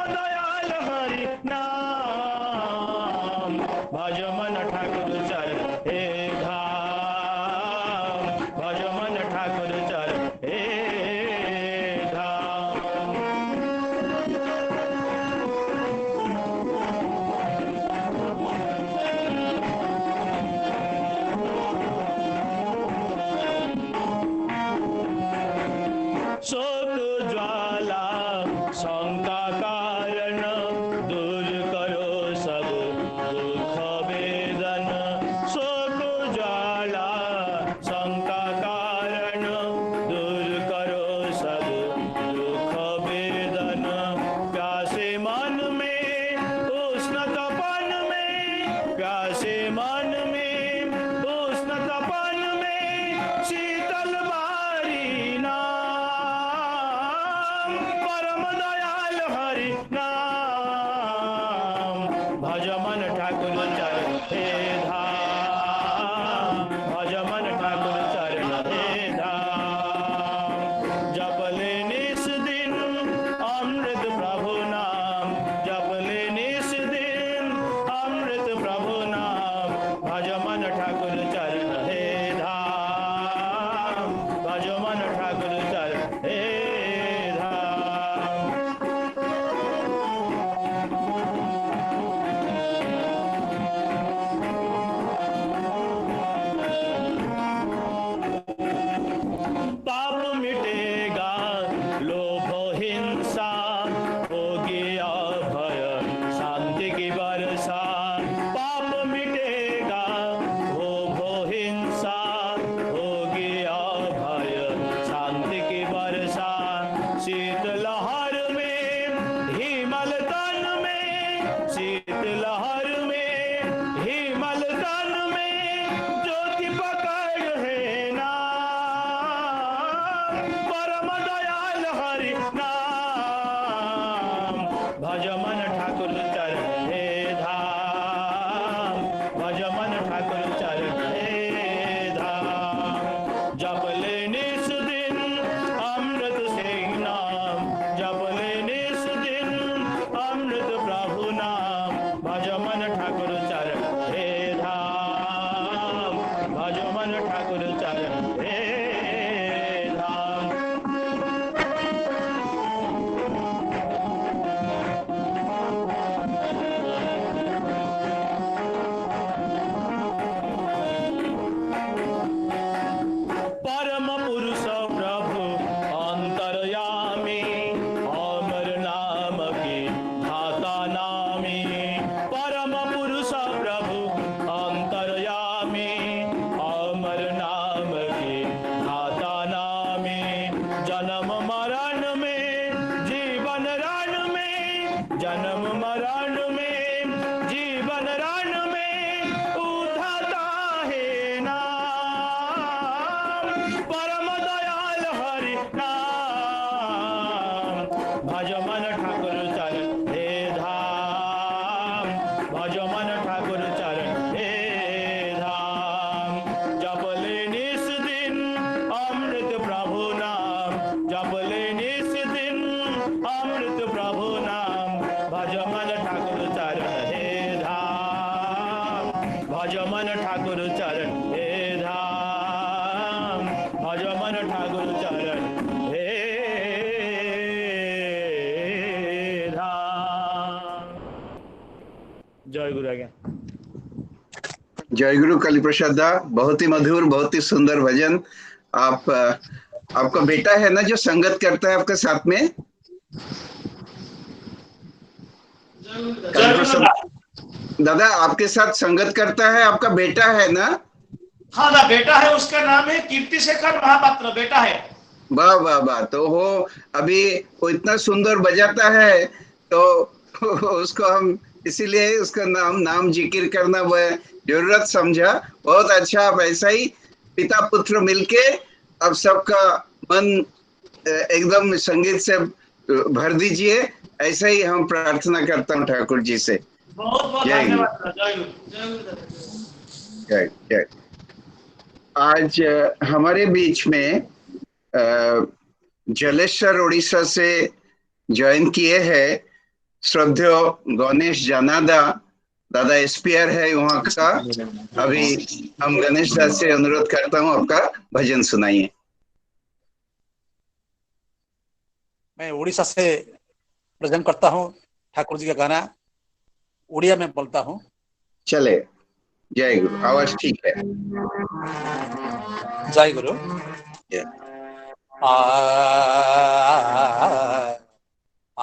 दयाल हरि नाम, भज मन ठाकुर चरण हे धाम, भज मन ठाकुर चरण हे धाम। शोक ज्वाला शंका कारण, दूर करो सब दुख वेदन। शोक ज्वाला शंका कारण, दूर करो सब दुख वेदन। प्यासे मन में उष्ण तपन में, प्यासे मन में उष्ण तपन में, शीतल बारी नाम, परम दयाल हरि नाम, भज मन ठाकुर चरण हे धाम, भज मन ठाकुर चरण हे धाम। जप ले निस दिन अमृत प्रभु नाम, जप ले निस दिन अमृत प्रभु नाम, भज मन ठाकुर चरण हे धाम, भज मन ठाकुर चरण हे धाम। पाप मिटेगा लोभ हिंसा, होगी अभय शांति की वर्षा। पाप मिटेगा लोभ हिंसा, होगी अभय शांति की वर्षा। शीत लहर में हिमल तन में, शीत लहर में हिमल तन में, ज्योति पकड़ है नाम, परम दयाल हरि नाम, भज मन ठाकुर चरण हे धाम, भज मन ठाकुर चरण हे धाम। जप ले निस दिन अमृत सिंह नाम, जप ले निस दिन अमृत प्रभु नाम, भज मन ठाकुर चरण हे धाम, भज मन ठाकुर चरण हे धाम। परम पुरुष प्रभु अंतर्यामी, अमर नाम की धाता नामी। परम पुरुष प्रभु अंतर्यामी, अमर नाम की धाता नामी। जन्म मरण में जीवन रण में, जन्म मरण में जीवन रण में, उठाता है नाम, परम दयाल हरि नाम, भज मन ठाकुर चरण हे धाम, भज मन ठाकुर चरण हे धाम। जप ले निस दिन अमृत प्रभु नाम, जप ले निस दिन अमृत प्रभु नाम, भज मन ठाकुर चरण हे धाम, भज मन ठाकुर चरण हे धाम, भज मन ठाकुर चरण हे धाम। जय गुरु आज्ञा। जय गुरु काली प्रसाद दा, बहुत ही मधुर, बहुत ही सुंदर भजन। आप आपका बेटा है ना जो संगत करता है आपके साथ में? काली प्रसाद दादा आपके साथ संगत करता है, आपका बेटा है ना? हाँ ना, बेटा है, उसका नाम है कीर्ति शेखर महापात्र, बेटा है। वाह वाह वाह। तो वो अभी वो इतना सुंदर बजाता है तो उसको हम इसीलिए उसका नाम जिक्र करना वह जरूरत समझा। बहुत अच्छा, आप ऐसा ही पिता पुत्र मिलके अब सबका मन एकदम संगीत से भर दीजिए, ऐसा ही हम प्रार्थना करता हूँ ठाकुर जी से। बहुत बहुत धन्यवाद। जय जय। आज हमारे बीच में जलेश्वर उड़ीसा से ज्वाइन किए हैं श्रद्धेय गणेश जनादा दादा एसपीआर है वहाँ का। अभी हम गणेश दास से अनुरोध करता हूँ आपका भजन सुनाइए। मैं उड़ीसा से प्रेजेंट करता हूँ ठाकुर जी का गाना, उड़िया में बोलता हूँ। चले, जय गुरु, आवाज ठीक है। जय गुरु। आ आ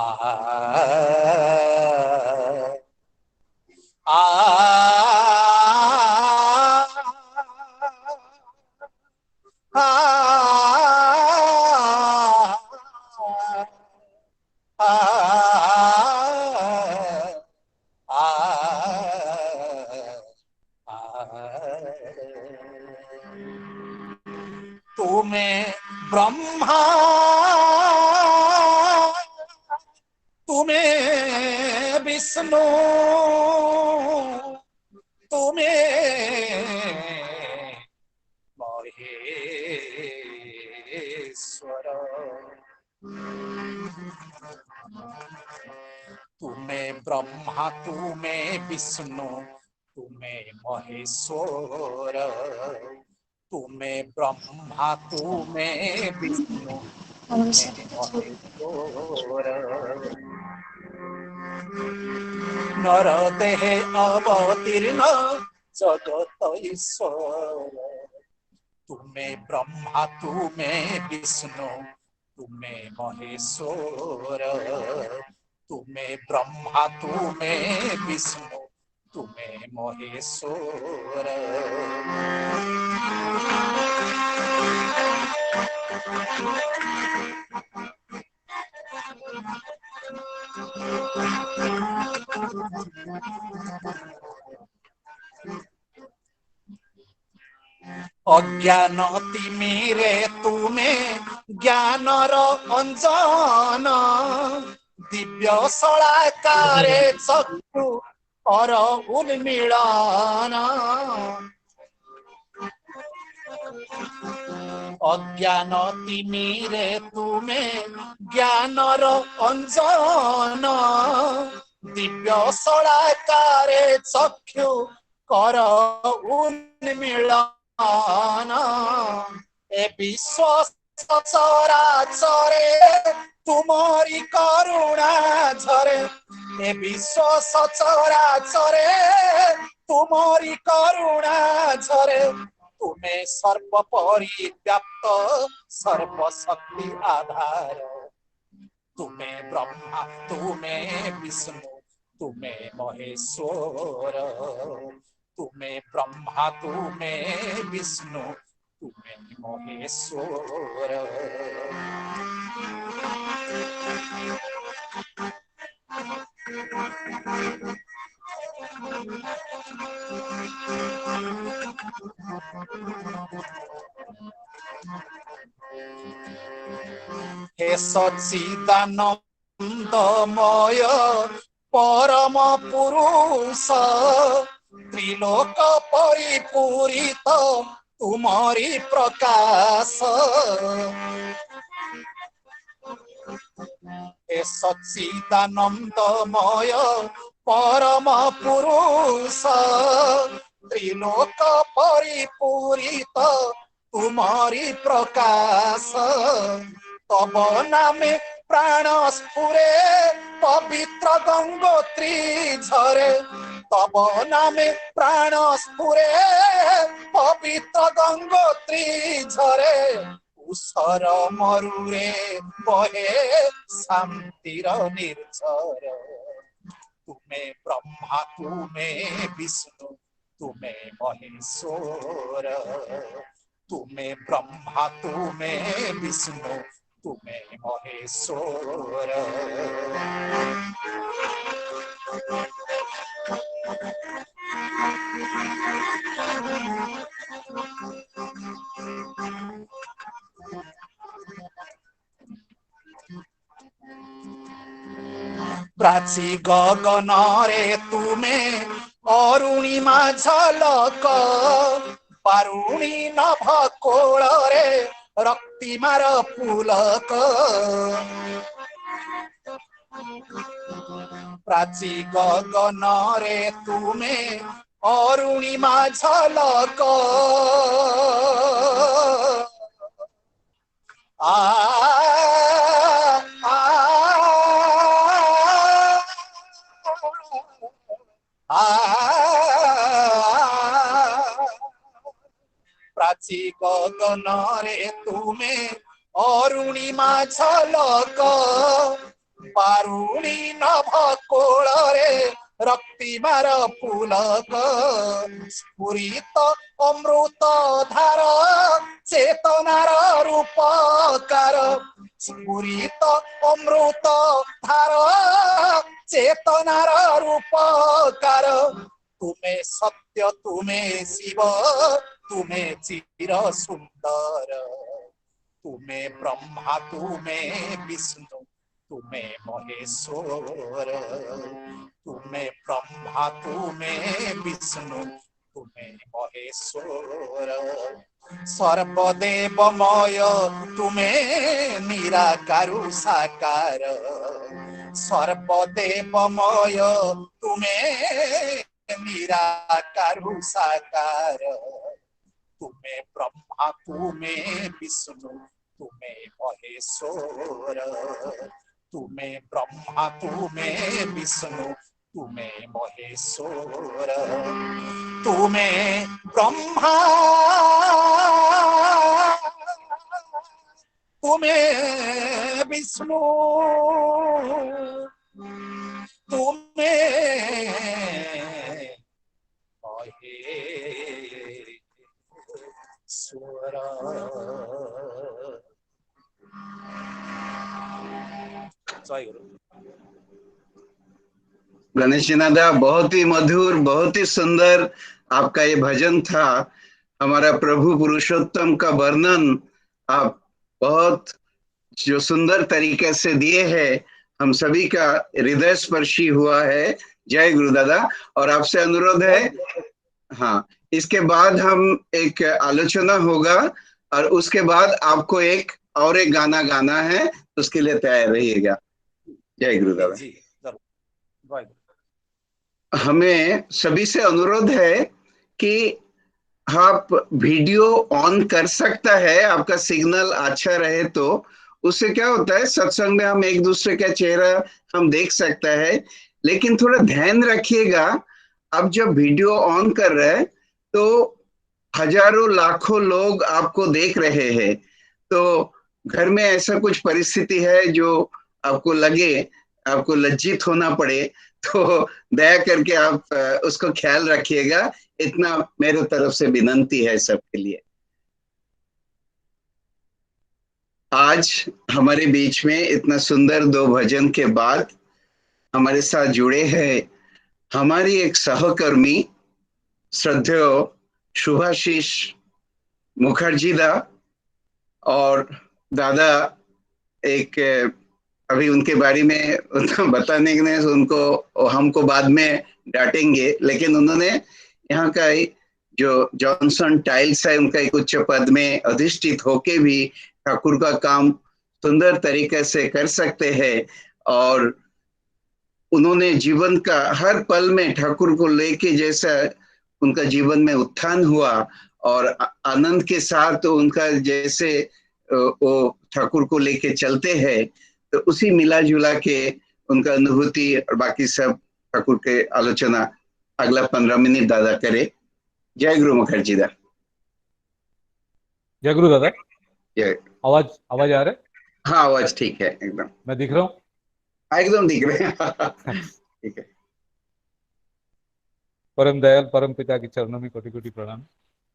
तुम्हें ब्रह्मा तुम्हें विष्णु तुम्हें महेश्वर, तुम्हें ब्रह्मा तुम्हें विष्णु तुम्हें महेश्वर, तुम्हें ब्रह्मा तुम्हें विष्णु महेश्वर, नर देह अवतीर्ण जगत ईश्वर, तुम्हें ब्रह्मा तुम्हें विष्णु तुम्हें महेश्वर, तुम्हें ब्रह्मा तुम्हें विष्णु तुम्हें महेश्वर। अज्ञान तिमिरे तुमे ज्ञानर अंजन, दिव्य सलाकारे चक्षु और उन्मीलन, अज्ञान तिमिरे तुमे ज्ञानर अंजन, दिव्य सलाकारे चक्षु कर उन्मीलन, ए विश्व सचराचरे तुम्हारी करुणा झरे, ए विश्व सचराचरे तुम्हारी करुणा झरे, तुम्हें सर्व परिव्याप्त सर्वशक्ति आधार, तुम्हें ब्रह्मा तुम्हें विष्णु तुम्हें महेश्वर, तुम्हें ब्रह्मा तुम्हें विष्णु तुम्हें महेश्वर। हे सच्चिदानंदमय परम पुरुष, त्रिलोक परिपूरित तुम्हारी प्रकाश, हे सच्चिदानंदमय परम पुरुष, त्रिलोक परिपूरित तुम्हारी प्रकाश, तब नामे प्राण स्फुरे पवित्र गंगोत्री झरे, तब नामे प्राण स्फुरे पवित्र गंगोत्री झरे, उसर मरुरे बहे शांतिर निर्झर, तुम्हें ब्रह्मा तुम्हें विष्णु तुम्हें महेश्वर, तुम्हें ब्रह्मा तुम्हें विष्णु तुम्हें महेश्वर। प्राची गगन रे तुम्हें अरुणिमा झलक, पारुणी नभ कोल रे रक्तिमार पुलक, प्राची गगन रे तुमे अरुणिमा झलक आ आ आ प्राची गगन रे तुमे अरुणिमा झलक बारुणी नभ कोल रे रक्तिमार पुलक स्फुरित अमृत धार चेतनार रूपकार स्फुरित अमृत धार चेतनार रूपकार तुमे सत्य तुमे शिव तुमे चिर सुंदर तुमे ब्रह्मा तुमे विष्णु तुमे महेश्वर तुमे ब्रह्मा तुमे विष्णु तुमे महेश्वर सर्वदेवमय तुमे निराकारु साकार सर्वदेवमय तुमे निराकारु साकार तुमे ब्रह्मा तुमे विष्णु तुमे महेश्वर तुमे ब्रह्मा तुमे विष्णु तुमे महेश्वर तुमे ब्रह्मा तुमे विष्णु तुमे महेश्वर। जय गुरु। गणेश जी दादा, बहुत ही मधुर, बहुत ही सुंदर आपका ये भजन था। हमारा प्रभु पुरुषोत्तम का वर्णन आप बहुत जो सुंदर तरीके से दिए हैं, हम सभी का हृदय स्पर्शी हुआ है। जय गुरु दादा। और आपसे अनुरोध है, हाँ, इसके बाद हम एक आलोचना होगा और उसके बाद आपको एक गाना गाना है, उसके लिए तैयार रहिएगा। जय गुरु दादा। हमें सभी से अनुरोध है कि आप वीडियो ऑन कर सकता है, आपका सिग्नल अच्छा रहे तो। उससे क्या होता है, सत्संग में हम एक दूसरे का चेहरा हम देख सकता है। लेकिन थोड़ा ध्यान रखिएगा, आप जब वीडियो ऑन कर रहे हैं तो हजारों लाखों लोग आपको देख रहे हैं। तो घर में ऐसा कुछ परिस्थिति है जो आपको लगे, आपको लज्जित होना पड़े, तो दया करके आप उसको ख्याल रखिएगा। इतना मेरे तरफ से विनंती है सबके लिए। आज हमारे बीच में इतना सुंदर दो भजन के बाद हमारे साथ जुड़े हैं हमारी एक सहकर्मी श्रद्धेय शुभाशीष मुखर्जी दा। और दादा एक अभी उनके बारे में उतना बताने के लिए उनको हमको बाद में डांटेंगे, लेकिन उन्होंने यहाँ का जो जॉनसन टाइल्स है उनका एक उच्च पद में अधिष्ठित होके भी ठाकुर का काम सुंदर तरीके से कर सकते हैं। और उन्होंने जीवन का हर पल में ठाकुर को लेके जैसा उनका जीवन में उत्थान हुआ और आनंद के साथ उनका जैसे वो ठाकुर को लेके चलते हैं, तो उसी मिला जुला के उनका अनुभूति और बाकी सब ठाकुर के आलोचना अगला 15 मिनट दादा करे। जय गुरु मुखर्जी दा। जय गुरु दादा। जय। आवाज आ रहा है? हाँ, आवाज ठीक है एकदम। मैं दिख रहा हूँ? एकदम दिख रहे हैं। ठीक है। परम दयाल परम पिता के चरणों में कोटि कोटि प्रणाम।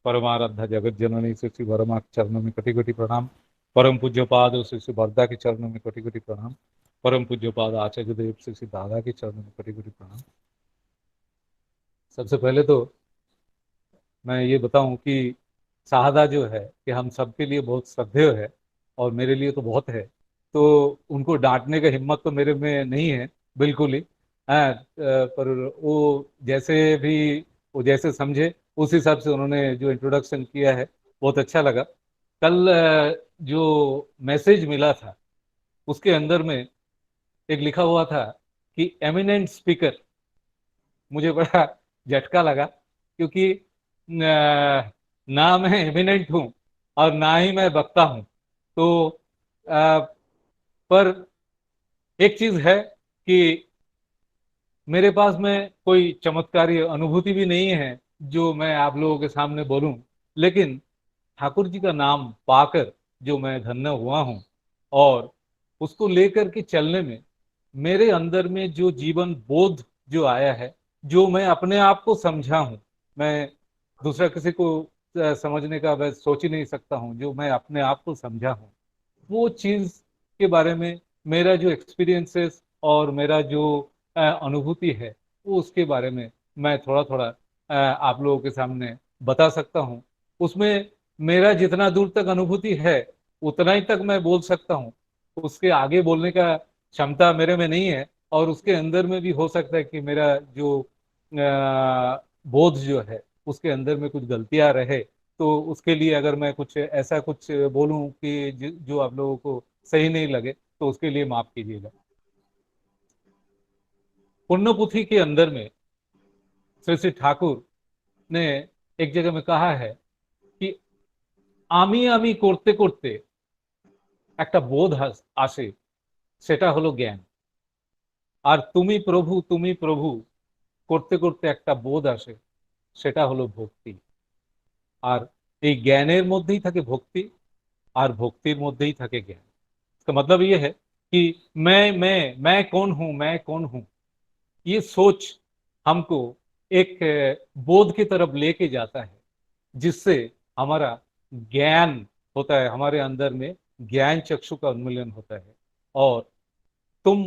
परमाराध्या जगत जननी श्री वर्मा के चरणों में कोटि कोटि प्रणाम। परम पूज्य पाद श्री वर्धा के चरणों में कोटि कोटि प्रणाम। परम पूज्य पाद आचार्य देव श्री दादा के चरणों में कोटि कोटि प्रणाम। सबसे पहले तो मैं ये बताऊं कि शाहदा जो है कि हम सबके लिए बहुत श्रद्धेय है और मेरे लिए तो बहुत है, तो उनको डांटने का हिम्मत तो मेरे में नहीं है बिल्कुल ही। पर वो जैसे समझे उस हिसाब से उन्होंने जो इंट्रोडक्शन किया है बहुत अच्छा लगा। कल जो मैसेज मिला था उसके अंदर में एक लिखा हुआ था कि एमिनेंट स्पीकर, मुझे बड़ा झटका लगा, क्योंकि ना मैं एमिनेंट हूं और ना ही मैं वक्ता हूं। तो पर एक चीज है कि मेरे पास में कोई चमत्कारी अनुभूति भी नहीं है जो मैं आप लोगों के सामने बोलूं, लेकिन ठाकुर जी का नाम पाकर जो मैं धन्य हुआ हूं और उसको लेकर के चलने में मेरे अंदर में जो जीवन बोध जो आया है, जो मैं अपने आप को समझा हूं, मैं दूसरा किसी को समझने का मैं सोच ही नहीं सकता हूं, जो मैं अपने आप को समझा हूं, वो चीज के बारे में मेरा जो एक्सपीरियंसेस और मेरा जो अनुभूति है, वो उसके बारे में मैं थोड़ा थोड़ा आप लोगों के सामने बता सकता हूँ। उसमें मेरा जितना दूर तक अनुभूति है उतना ही तक मैं बोल सकता हूँ, उसके आगे बोलने का क्षमता मेरे में नहीं है, और उसके अंदर में भी हो सकता है कि मेरा जो बोध जो है उसके अंदर में कुछ गलतियां रहे, तो उसके लिए अगर मैं कुछ ऐसा कुछ बोलूं कि जो आप लोगों को सही नहीं लगे तो उसके लिए माफ कीजिएगा। पुण्यपुथी के अंदर में श्री श्री ठाकुर ने एक जगह में कहा है कि आमी आमी करते करते একটা বোধ আসে, সেটা হলো জ্ঞান। আর তুমি প্রভু করতে করতে একটা বোধ আসে, সেটা হলো ভক্তি। আর এই জ্ঞানের মধ্যেই থাকে ভক্তি, আর ভক্তির মধ্যেই থাকে জ্ঞान। इसका मतलब ये है कि मैं कौन हूं, मैं कौन हूं, ये सोच हमको एक बोध की तरफ लेके जाता है, जिससे हमारा ज्ञान होता है, हमारे अंदर में ज्ञान चक्षु का उन्मूलन होता है। और तुम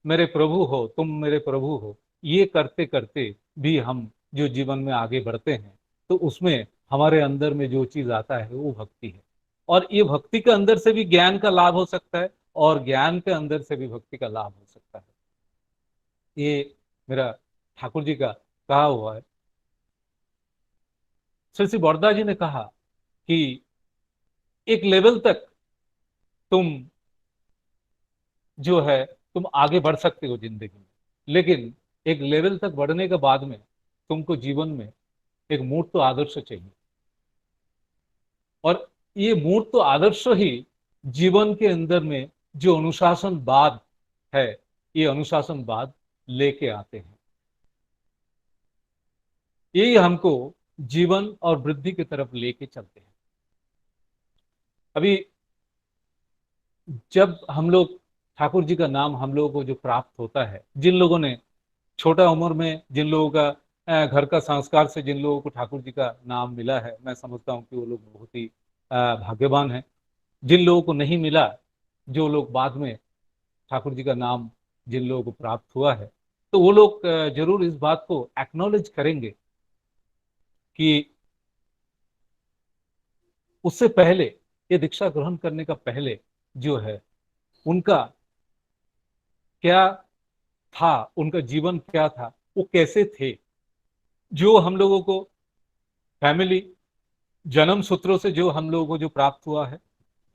मेरे प्रभु हो, तुम मेरे प्रभु हो, ये करते करते भी हम जो जीवन में आगे बढ़ते हैं, तो उसमें हमारे अंदर में जो चीज आता है वो भक्ति है। और ये भक्ति के अंदर से भी ज्ञान का लाभ हो सकता है, और ज्ञान के अंदर से भी भक्ति का लाभ हो सकता है। ये मेरा ठाकुर जी का कहा हुआ है। श्री श्री बरदा जी ने कहा कि एक लेवल तक तुम जो है तुम आगे बढ़ सकते हो जिंदगी में, लेकिन एक लेवल तक बढ़ने के बाद में तुमको जीवन में एक मूर्त आदर्श चाहिए, और ये मूर्त आदर्श ही जीवन के अंदर में जो अनुशासनवाद है, ये अनुशासनवाद लेके आते हैं। यही हमको जीवन और वृद्धि की तरफ लेके चलते हैं। अभी जब हम लोग ठाकुर जी का नाम हम लोगों को जो प्राप्त होता है, जिन लोगों ने छोटा उम्र में, जिन लोगों का घर का संस्कार से जिन लोगों को ठाकुर जी का नाम मिला है, मैं समझता हूँ कि वो लोग बहुत ही भाग्यवान हैं। जिन लोगों को नहीं मिला, जो लोग बाद में ठाकुर जी का नाम जिन लोगों को प्राप्त हुआ है, तो वो लोग जरूर इस बात को एक्नॉलेज करेंगे कि उससे पहले, ये दीक्षा ग्रहण करने का पहले जो है उनका क्या था, उनका जीवन क्या था, वो कैसे थे। जो हम लोगों को फैमिली जन्म सूत्रों से जो हम लोगों को जो प्राप्त हुआ है,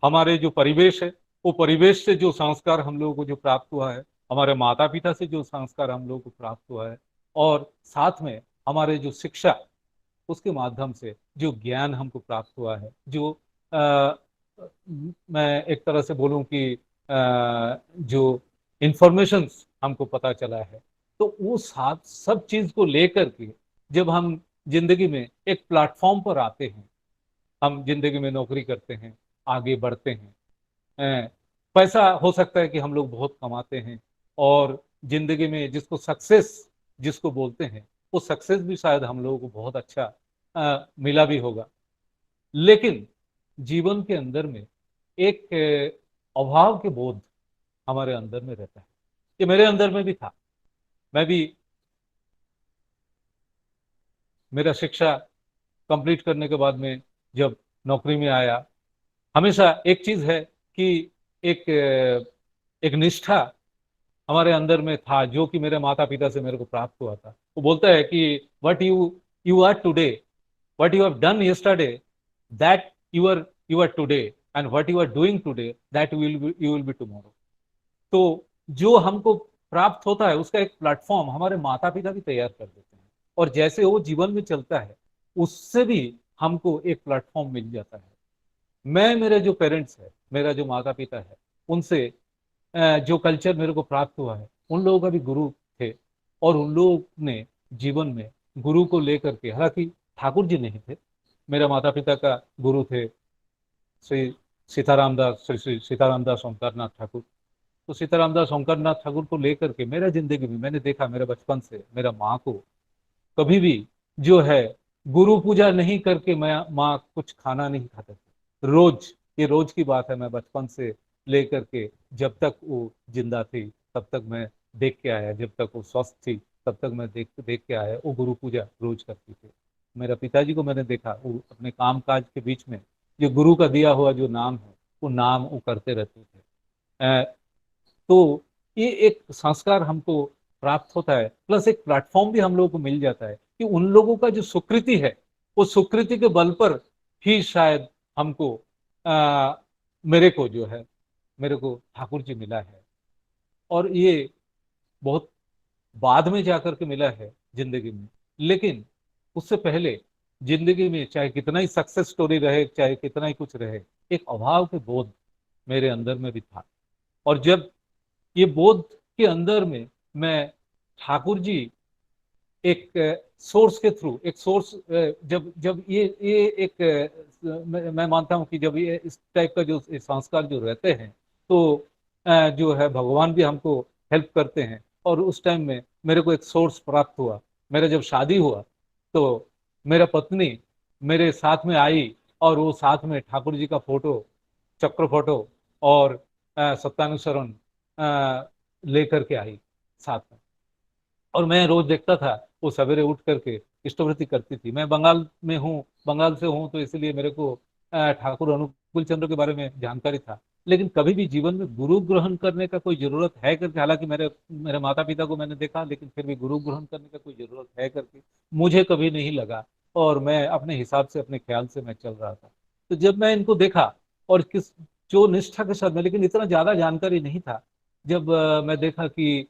हमारे जो परिवेश है, वो परिवेश से जो संस्कार हम लोगों को जो प्राप्त हुआ है, हमारे माता पिता से जो संस्कार हम लोगों को प्राप्त हुआ है, और साथ में हमारे जो शिक्षा, उसके माध्यम से जो ज्ञान हमको प्राप्त हुआ है, जो मैं एक तरह से बोलूं कि जो इंफॉर्मेशन हमको पता चला है, तो वो साथ सब चीज को लेकर के जब हम जिंदगी में एक प्लेटफॉर्म पर आते हैं, हम जिंदगी में नौकरी करते हैं, आगे बढ़ते हैं, पैसा हो सकता है कि हम लोग बहुत कमाते हैं, और जिंदगी में जिसको सक्सेस जिसको बोलते हैं, वो सक्सेस भी शायद हम लोगों को बहुत अच्छा मिला भी होगा, लेकिन जीवन के अंदर में एक अभाव के बोध हमारे अंदर में रहता है। ये मेरे अंदर में भी था। मैं भी मेरा शिक्षा कंप्लीट करने के बाद में जब नौकरी में आया, हमेशा एक चीज है कि एक निष्ठा हमारे अंदर में था, जो कि मेरे माता पिता से मेरे को प्राप्त हुआ था। वो बोलता है कि what you are today, what you have done yesterday, that you are today, and what you are doing today, that you will be tomorrow. तो जो हमको प्राप्त होता है उसका एक प्लेटफॉर्म हमारे माता पिता भी तैयार कर देते हैं, और जैसे वो जीवन में चलता है उससे भी हमको एक प्लेटफॉर्म मिल जाता है। मैं, मेरे जो पेरेंट्स है, मेरा जो माता पिता है, उनसे जो कल्चर मेरे को प्राप्त हुआ है, उन लोगों का भी गुरु थे, और उन लोगों ने जीवन में गुरु को लेकर के, हालांकि ठाकुर जी नहीं थे, मेरा माता पिता का गुरु थे श्री सीताराम दास, श्री श्री सीताराम दास ओंकारनाथ ठाकुर। तो सीताराम दास ओंकारनाथ ठाकुर को लेकर के मेरा जिंदगी में मैंने देखा, मेरे बचपन से मेरा माँ को कभी भी जो है गुरु पूजा नहीं करके मैं माँ कुछ खाना नहीं खाते थे। रोज, ये रोज की बात है, मैं बचपन से लेकर के जब तक वो जिंदा थी तब तक मैं देख के आया, जब तक वो स्वस्थ थी तब तक मैं देख देख के आया, वो गुरु पूजा रोज करती थी। मेरा पिताजी को मैंने देखा, वो अपने काम काज के बीच में जो गुरु का दिया हुआ जो नाम है वो नाम वो करते रहते थे। तो ये एक संस्कार हमको प्राप्त होता है, प्लस एक प्लेटफॉर्म भी हम लोगों को मिल जाता है कि उन लोगों का जो सुकृति है वो सुकृति के बल पर ही शायद हमको मेरे को जो है, मेरे को ठाकुर जी मिला है। और ये बहुत बाद में जाकर के मिला है जिंदगी में, लेकिन उससे पहले जिंदगी में चाहे कितना ही सक्सेस स्टोरी रहे, चाहे कितना ही कुछ रहे, एक अभाव के बोध मेरे अंदर में भी था। और जब ये बोध के अंदर में मैं ठाकुर जी एक सोर्स के थ्रू, एक सोर्स, जब जब ये एक मैं मानता हूँ कि जब ये इस टाइप का जो संस्कार जो रहते हैं तो जो है भगवान भी हमको हेल्प करते हैं। और उस टाइम में मेरे को एक सोर्स प्राप्त हुआ। मेरा जब शादी हुआ तो मेरा पत्नी मेरे साथ में आई, और वो साथ में ठाकुर जी का फोटो, चक्र फोटो और सत्यानुसरण लेकर के आई साथ में। और मैं रोज देखता था वो सवेरे उठ करके इष्टवृत्ति करती थी। मैं बंगाल में हूँ, बंगाल से हूँ, तो इसलिए मेरे को ठाकुर अनुकूल चंद्र के बारे में जानकारी था, लेकिन कभी भी जीवन में गुरु ग्रहण करने का कोई जरूरत है करके, हालांकि मेरे माता पिता को मैंने देखा, लेकिन फिर भी गुरु ग्रहण करने का कोई जरूरत है करके मुझे कभी नहीं लगा, और मैं अपने हिसाब से, अपने ख्याल से मैं चल रहा था। तो जब मैं इनको देखा और किस जो निष्ठा के साथ में, लेकिन इतना ज्यादा जानकारी नहीं था, जब मैं देखा कि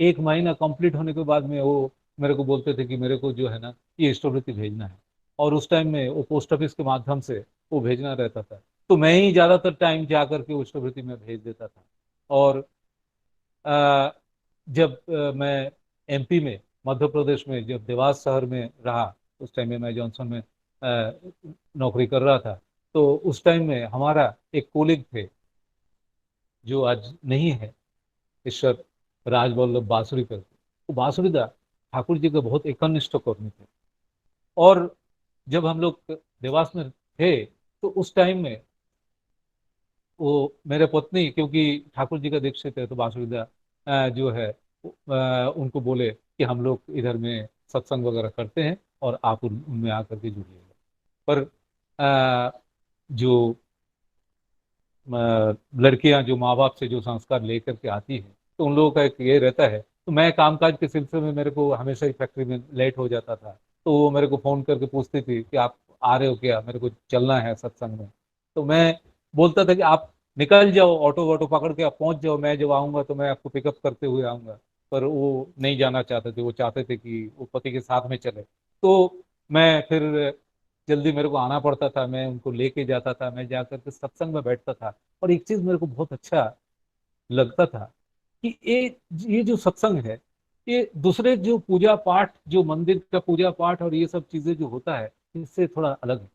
एक महीना कंप्लीट होने के बाद में वो मेरे को बोलते थे कि मेरे को जो है ना ये इष्टवृत्ति भेजना है, और उस टाइम में वो पोस्ट ऑफिस के माध्यम से वो भेजना रहता था, तो मैं ही ज्यादातर टाइम जा करके इष्टवृत्ति में भेज देता था। और अ, जब मैं एमपी में, मध्य प्रदेश में, जब देवास शहर में रहा, उस टाइम में मैं जॉनसन में नौकरी कर रहा था, तो उस टाइम में हमारा एक कोलिग थे जो आज नहीं है, ईश्वर राज वल्लभ बांसुरी करके। वो बांसुरीदा ठाकुर जी के बहुत एकनिष्ठ कर्मी थे। और जब हम लोग देवास में थे तो उस टाइम में वो मेरे पत्नी, क्योंकि ठाकुर जी का दीक्षित है, तो बांसुरीदा जो है उनको बोले कि हम लोग इधर में सत्संग वगैरह करते हैं और आप उनमें आकर के जुड़िएगा। पर जो लड़कियां जो माँ बाप से जो संस्कार लेकर के आती हैं, तो उन लोगों का एक ये रहता है। तो मैं कामकाज के सिलसिले में, मेरे को हमेशा ही फैक्ट्री में लेट हो जाता था, तो वो मेरे को फोन करके पूछती थी कि आप आ रहे हो क्या, मेरे को चलना है सत्संग में। तो मैं बोलता था कि आप निकल जाओ, ऑटो वोटो पकड़ के आप पहुंच जाओ, मैं जब आऊंगा तो मैं आपको पिकअप करते हुए आऊंगा। पर वो नहीं जाना चाहते थे, वो चाहते थे कि वो पति के साथ में चले। तो मैं फिर जल्दी मेरे को आना पड़ता था, मैं उनको लेके जाता था, मैं जाकर के सत्संग में बैठता था। और एक चीज मेरे को बहुत अच्छा लगता था कि ये जो सत्संग है, ये दूसरे जो पूजा पाठ, जो मंदिर का पूजा पाठ और ये सब चीजें जो होता है, इससे थोड़ा अलग है।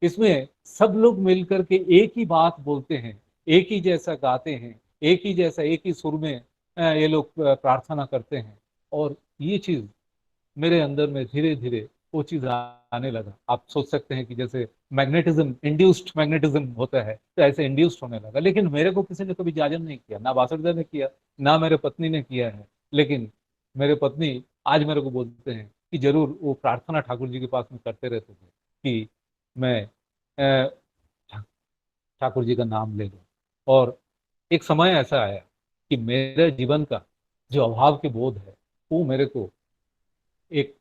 इसमें सब लोग मिलकर के एक ही बात बोलते हैं, एक ही जैसा गाते हैं, एक ही जैसा, एक ही सुर में ये लोग प्रार्थना करते हैं। और ये चीज मेरे अंदर में धीरे धीरे वो चीज आने लगा। आप सोच सकते हैं कि जैसे मैग्नेटिज्म, इंड्यूस्ड मैग्नेटिज्म होता है, तो ऐसे इंड्यूस्ड होने लगा। लेकिन मेरे को किसी ने कभी जाजम नहीं किया, ना बासुरदा ने किया, ना मेरे पत्नी ने किया है। लेकिन मेरे पत्नी आज मेरे को बोलते हैं कि जरूर वो प्रार्थना ठाकुर जी के पास में करते रहते थे कि मैं ठाकुर जी का नाम ले लूं। और एक समय ऐसा आया कि मेरे जीवन का जो अभाव के बोध है, वो मेरे को एक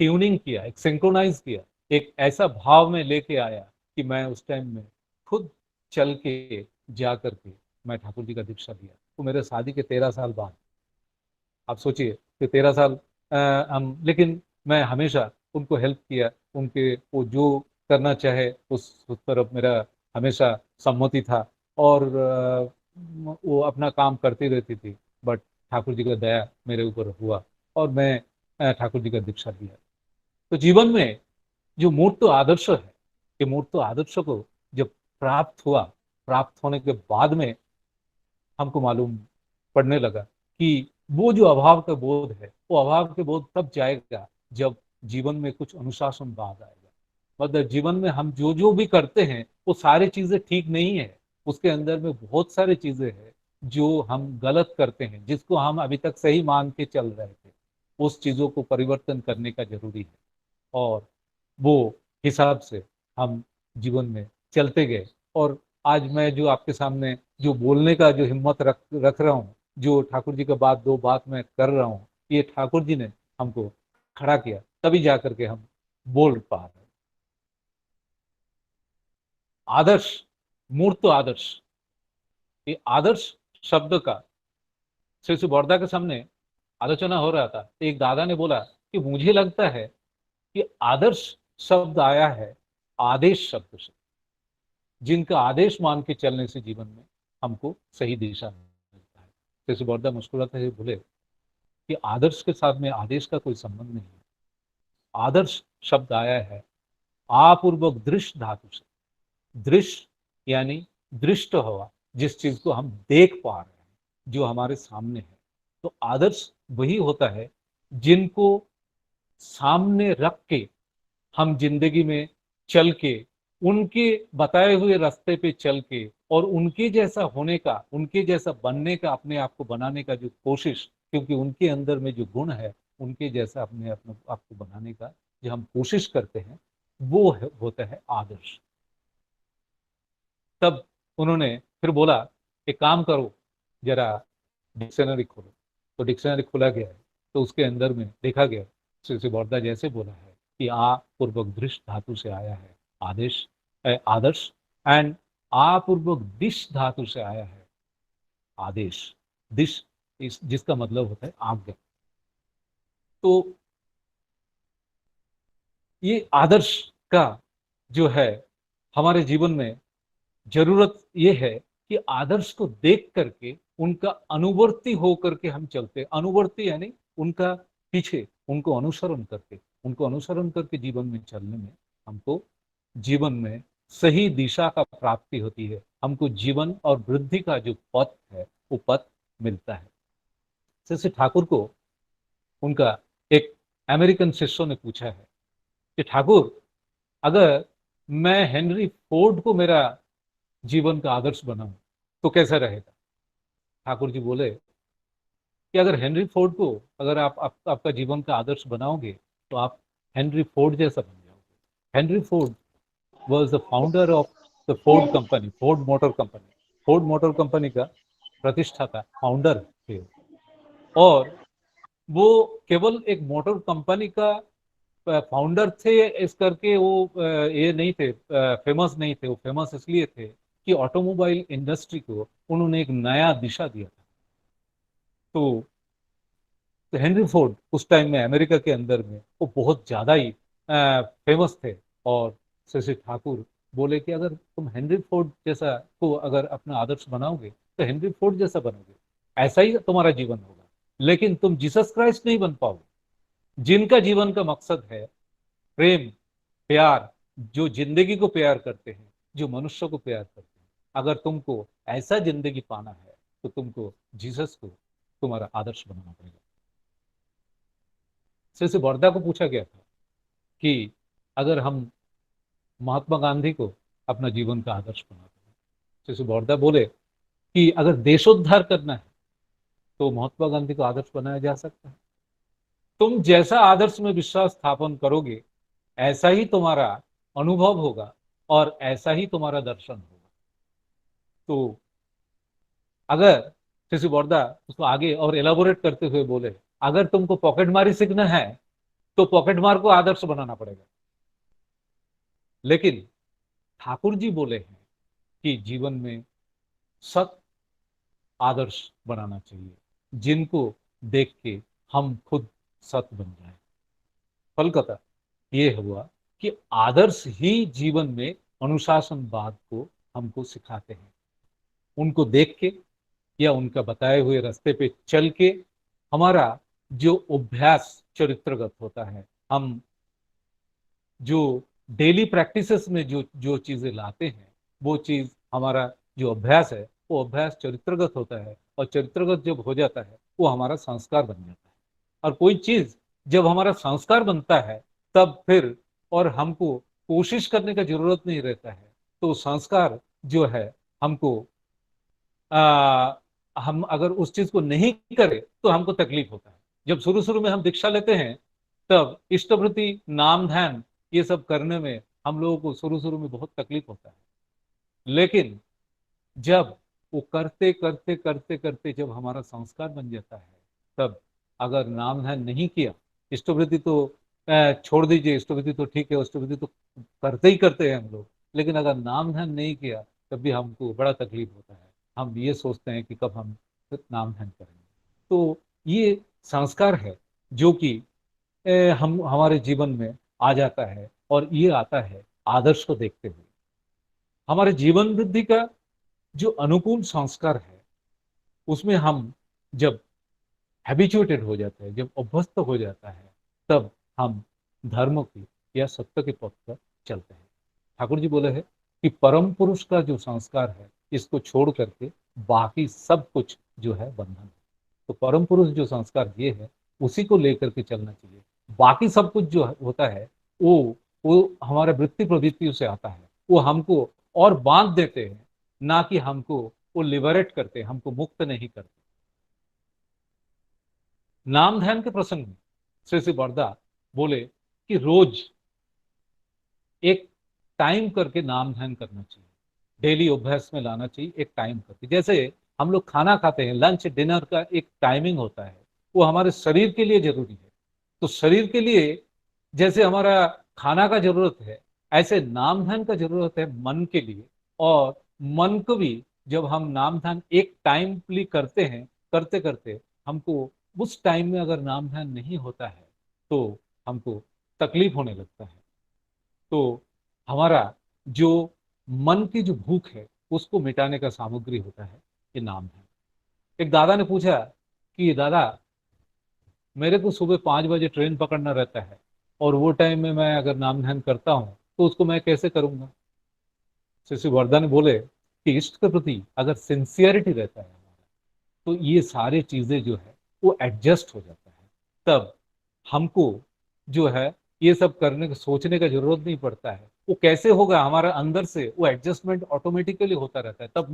ट्यूनिंग किया, एक सिंक्रोनाइज किया, एक ऐसा भाव में लेके आया कि मैं उस टाइम में खुद चल के जा करके मैं ठाकुर जी का दीक्षा दिया। उसको मेरे शादी के 13 साल बाद। आप सोचिए कि 13 साल हम, लेकिन मैं हमेशा उनको हेल्प किया, उनके वो जो करना चाहे उस तरफ मेरा हमेशा सम्मति था, और वो अपना काम करती रहती थी। बट ठाकुर जी का दया मेरे ऊपर हुआ और मैं ठाकुर जी का दीक्षा दिया। तो जीवन में जो मूर्त आदर्श है, ये मूर्त आदर्श को जब प्राप्त हुआ, प्राप्त होने के बाद में हमको मालूम पड़ने लगा कि वो जो अभाव का बोध है, वो अभाव के बोध तब जाएगा जब जीवन में कुछ अनुशासन बाद आएगा। मतलब जीवन में हम जो जो भी करते हैं वो सारी चीजें ठीक नहीं है, उसके अंदर में बहुत सारी चीजें हैं जो हम गलत करते हैं, जिसको हम अभी तक सही मान के चल रहे थे। उस चीजों को परिवर्तन करने का जरूरी है, और वो हिसाब से हम जीवन में चलते गए। और आज मैं जो आपके सामने जो बोलने का जो हिम्मत रख रहा हूँ, जो ठाकुर जी का बात दो बात मैं कर रहा हूँ, ये ठाकुर जी ने हमको खड़ा किया, तभी जाकर के हम बोल पा रहे हैं। आदर्श, मूर्त आदर्श, ये आदर्श शब्द का श्री श्री बौरदा के सामने आलोचना हो रहा था। एक दादा ने बोला कि मुझे लगता है कि आदर्श शब्द आया है आदेश शब्द से, जिनका आदेश मान के चलने से जीवन में हमको सही दिशा मिलता है। जैसे बौरदा मुस्कुराते हुए बोले कि आदर्श के साथ में आदेश का कोई संबंध नहीं है। आदर्श शब्द आया है आपूर्वक दृश्य धातु से। दृश्य यानी दृष्ट हुआ, जिस चीज को हम देख पा रहे हैं, जो हमारे सामने है। तो आदर्श वही होता है जिनको सामने रख के हम जिंदगी में चल के, उनके बताए हुए रास्ते पे चल के, और उनके जैसा होने का, उनके जैसा बनने का, अपने आप को बनाने का जो कोशिश, क्योंकि उनके अंदर में जो गुण है, उनके जैसा अपने आप को बनाने का जो हम कोशिश करते हैं, वो होता है आदर्श। तब उन्होंने फिर बोला एक काम करो, जरा डिक्शनरी खोलो। तो डिक्शनरी खोला गया है, तो उसके अंदर में देखा गया श्री श्री बौरदा जैसे बोला है कि आ पूर्वक दृश्य धातु से आया है आदेश, आदर्श, एंड आ पूर्वक दिश धातु से आया है आदेश। दिश जिसका मतलब होता है आज्ञा। तो ये आदर्श का जो है हमारे जीवन में जरूरत ये है कि आदर्श को देख करके उनका अनुवर्ती हो करके हम चलते। अनुवर्ती यानी उनका पीछे, उनको अनुसरण करके जीवन में चलने में हमको जीवन में सही दिशा का प्राप्ति होती है। हमको जीवन और वृद्धि का जो पथ है वो पथ मिलता है। जैसे ठाकुर को उनका एक अमेरिकन शिष्य ने पूछा है कि ठाकुर, अगर मैं हेनरी फोर्ड को मेरा जीवन का आदर्श बनाऊं तो कैसा रहेगा? ठाकुर जी बोले कि अगर हेनरी फोर्ड को अगर आपका जीवन का आदर्श बनाओगे तो आप हेनरी फोर्ड जैसा बन जाओगे। Henry Ford was the founder of the Ford company, Ford motor company. Ford motor company का प्रतिष्ठाता, फाउंडर थे। और वो केवल एक मोटर कंपनी का फाउंडर थे इस करके वो ये नहीं थे, फेमस नहीं थे। वो फेमस इसलिए थे कि ऑटोमोबाइल इंडस्ट्री को उन्होंने एक नया दिशा दिया था। तो हेनरी फोर्ड उस टाइम में अमेरिका के अंदर में वो बहुत ज्यादा ही फेमस थे। और शशि ठाकुर बोले कि अगर तुम हेनरी फोर्ड जैसा को अगर अपना आदर्श बनाओगे तो हेनरी फोर्ड जैसा बनोगे, ऐसा ही तुम्हारा जीवन होगा। लेकिन तुम जीसस क्राइस्ट नहीं बन पाओगे, जिनका जीवन का मकसद है प्रेम, प्यार, जो जिंदगी को प्यार करते हैं, जो मनुष्य को प्यार करते हैं। अगर तुमको ऐसा जिंदगी पाना है तो तुमको जीसस को तुम्हारा आदर्श बनाना पड़ेगा। श्री बौरदा को पूछा गया था कि अगर हम महात्मा गांधी को अपना जीवन का आदर्श बनाते हैं, श्री बौरदा बोले कि अगर देशोद्धार करना है तो महात्मा गांधी को आदर्श बनाया जा सकता है। तुम जैसा आदर्श में विश्वास स्थापन करोगे, ऐसा ही तुम्हारा अनुभव होगा और ऐसा ही तुम्हारा दर्शन होगा। तो अगर श्री बौरदा उसको आगे और एलाबोरेट करते हुए बोले, अगर तुमको पॉकेटमारी सीखना है तो पॉकेटमार को आदर्श बनाना पड़ेगा। लेकिन ठाकुर जी बोले हैं कि जीवन में सत, आदर्श बनाना चाहिए, जिनको देख के हम खुद सत बन जाएं। फलतः ये हुआ कि आदर्श ही जीवन में अनुशासनवाद को हमको सिखाते हैं। उनको देख के या उनका बताए हुए रास्ते पे चल के हमारा जो अभ्यास चरित्रगत होता है, हम जो डेली प्रैक्टिसेस में जो जो चीजें लाते हैं, वो चीज हमारा जो अभ्यास है वो अभ्यास चरित्रगत होता है, और चरित्रगत जब हो जाता है वो हमारा संस्कार बन जाता है। और कोई चीज जब हमारा संस्कार बनता है तब फिर और हमको कोशिश करने का जरूरत नहीं रहता है। तो संस्कार जो है हमको हम अगर उस चीज को नहीं करें तो हमको तकलीफ होता है। जब शुरू शुरू में हम दीक्षा लेते हैं तब इष्टवृत्ति, नाम ध्यान ये सब करने में हम लोगों को शुरू शुरू में बहुत तकलीफ होता है, लेकिन जब वो करते करते करते करते जब हमारा संस्कार बन जाता है तब अगर नाम ध्यान नहीं किया, इष्टवृत्ति तो छोड़ दीजिए, इष्टवृत्ति तो ठीक है, इष्टवृत्ति तो करते ही करते हैं हम लोग, लेकिन अगर नाम ध्यान नहीं किया तब भी हमको बड़ा तकलीफ होता है। हम ये सोचते हैं कि कब हम नाम ध्यान करेंगे। तो ये संस्कार है जो कि हम हमारे जीवन में आ जाता है, और ये आता है आदर्श को देखते हुए। हमारे जीवन वृद्धि का जो अनुकूल संस्कार है उसमें हम जब हैबिचुएटेड हो जाते हैं, जब अभ्यस्त हो जाता है, तब हम धर्म की या सत्य के पथ पर चलते हैं। ठाकुर जी बोले हैं कि परम पुरुष का जो संस्कार है इसको छोड़ करके बाकी सब कुछ जो है बंधन है। तो परम पुरुष जो संस्कार ये है उसी को लेकर के चलना चाहिए। बाकी सब कुछ जो होता है वो हमारे वृत्ति प्रवृत्तियों से आता है, वो हमको और बांध देते हैं, ना कि हमको वो लिबरेट करते, हमको मुक्त नहीं करते। नाम ध्यान के प्रसंग में श्री श्री बरदा बोले कि रोज एक टाइम करके नाम ध्यान करना चाहिए, डेली अभ्यास में लाना चाहिए एक टाइम करके। जैसे हम लोग खाना खाते हैं, लंच डिनर का एक टाइमिंग होता है, वो हमारे शरीर के लिए जरूरी है। तो शरीर के लिए जैसे हमारा खाना का जरूरत है, ऐसे नाम ध्यान का जरूरत है मन के लिए। और मन को भी जब हम नाम ध्यान एक टाइमली करते हैं, करते करते हमको उस टाइम में अगर नाम ध्यान नहीं होता है तो हमको तकलीफ होने लगता है। तो हमारा जो मन की जो भूख है उसको मिटाने का सामग्री होता है ये नाम ध्यान। एक दादा ने पूछा कि दादा मेरे को सुबह 5 बजे ट्रेन पकड़ना रहता है, और वो टाइम में मैं अगर नाम ध्यान करता हूँ तो उसको मैं कैसे करूंगा। श्री वर्धा ने बोले कि इष्ट के प्रति अगर सिंसियरिटी रहता है हमारा, तो ये सारी चीजें जो है वो एडजस्ट हो जाता है। तब हमको जो है ये सब करने का सोचने का जरूरत नहीं पड़ता है। वो कैसे होगा, हमारा अंदर से वो एडजस्टमेंट ऑटोमेटिकली होता रहता है। तब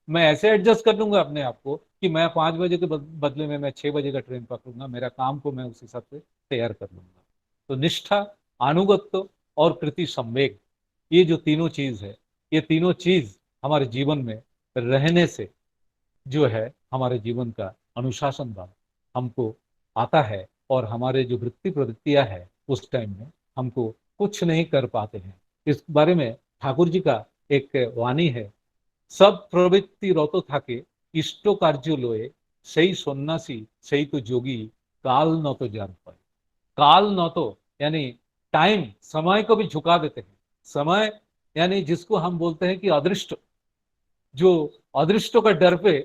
मैं ऐसे एडजस्ट कर लूंगा अपने आप को कि मैं 5 बजे के बदले में मैं 6 बजे का ट्रेन पकड़ूंगा, मेरा काम को मैं उस हिसाब से तैयार कर लूंगा। तो निष्ठा, अनुगत्य और कृति संवेग, ये जो तीनों चीज है, ये तीनों चीज हमारे जीवन में रहने से जो है हमारे जीवन का अनुशासन भाव हमको आता है, और हमारे जो वृत्ति प्रवृत्तियां है उस टाइम में हमको कुछ नहीं कर पाते हैं। इस बारे में ठाकुर जी का एक वाणी है, सब प्रवृत्ति रतो थाके इष्ट कार्य लोए, सही सन्यासी सही तो जोगी, काल न तो जान पाए। काल न तो यानी टाइम, समय को भी झुका देते हैं। समय यानी जिसको हम बोलते हैं कि अदृष्ट, जो अदृष्ट का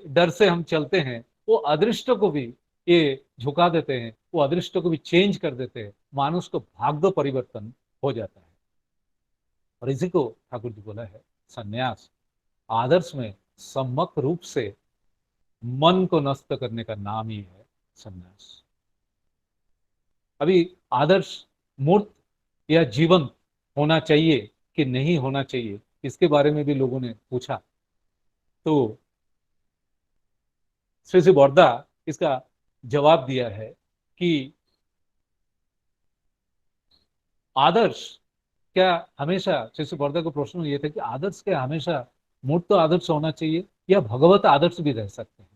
डर से हम चलते हैं, वो अदृष्ट को भी ये झुका देते हैं, वो अदृष्ट को भी चेंज कर देते हैं, मानुष को भाग्य परिवर्तन हो जाता है। और इसी को ठाकुर जी बोला है संन्यास। आदर्श में सम्यक रूप से मन को नष्ट करने का नाम ही है संन्यास। अभी आदर्श मूर्त या जीवंत होना चाहिए कि नहीं होना चाहिए, इसके बारे में भी लोगों ने पूछा। तो श्री श्री बरदा इसका जवाब दिया है कि आदर्श क्या हमेशा, श्री श्री बरदा का प्रश्न ये था कि आदर्श क्या हमेशा मूर्त आदर्श होना चाहिए या भगवत आदर्श भी रह सकते हैं।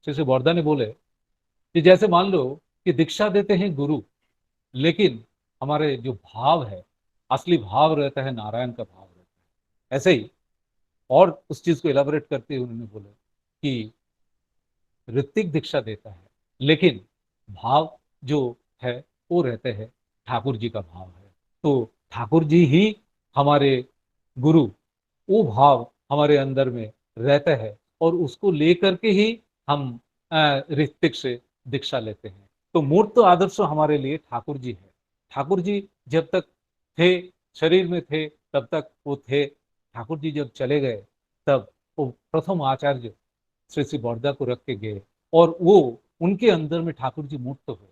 श्री श्री बरदा ने बोले कि जैसे मान लो कि दीक्षा देते हैं गुरु, लेकिन हमारे जो भाव है, असली भाव रहता है नारायण का भाव रहता है। ऐसे ही और उस चीज को इलाबोरेट करते हुए उन्होंने बोले कि ऋत्विक दीक्षा देता है, लेकिन भाव जो है वो रहते हैं ठाकुर जी का भाव है। तो ठाकुर जी ही हमारे गुरु, वो भाव हमारे अंदर में रहता है और उसको लेकर के ही हम ऋत्विक से दीक्षा लेते हैं। तो मूर्त आदर्श हमारे लिए ठाकुर जी है। ठाकुर जी जब तक थे, शरीर में थे, तब तक वो थे। ठाकुर जी जब चले गए तब वो प्रथम आचार्य श्री श्री बड़दा को रख के गए और वो उनके अंदर में ठाकुर जी मूर्त हुए।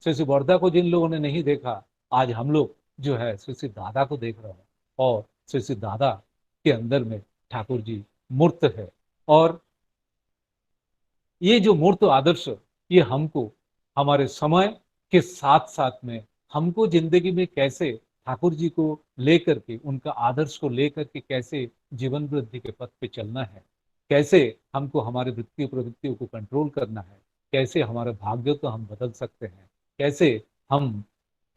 श्री श्री बड़दा को जिन लोगों ने नहीं देखा, आज हम लोग जो है श्री श्री दादा को देख रहे हैं और श्री श्री दादा के अंदर में ठाकुर जी मूर्त है। और ये जो मूर्त आदर्श, ये हमको हमारे समय के साथ साथ में हमको जिंदगी में कैसे ठाकुर जी को लेकर के, उनका आदर्श को लेकर के कैसे जीवन वृद्धि के पथ पे चलना है, कैसे हमको हमारे वृत्तियों प्रवृत्तियों को कंट्रोल करना है, कैसे हमारे भाग्य को हम बदल सकते हैं, कैसे हम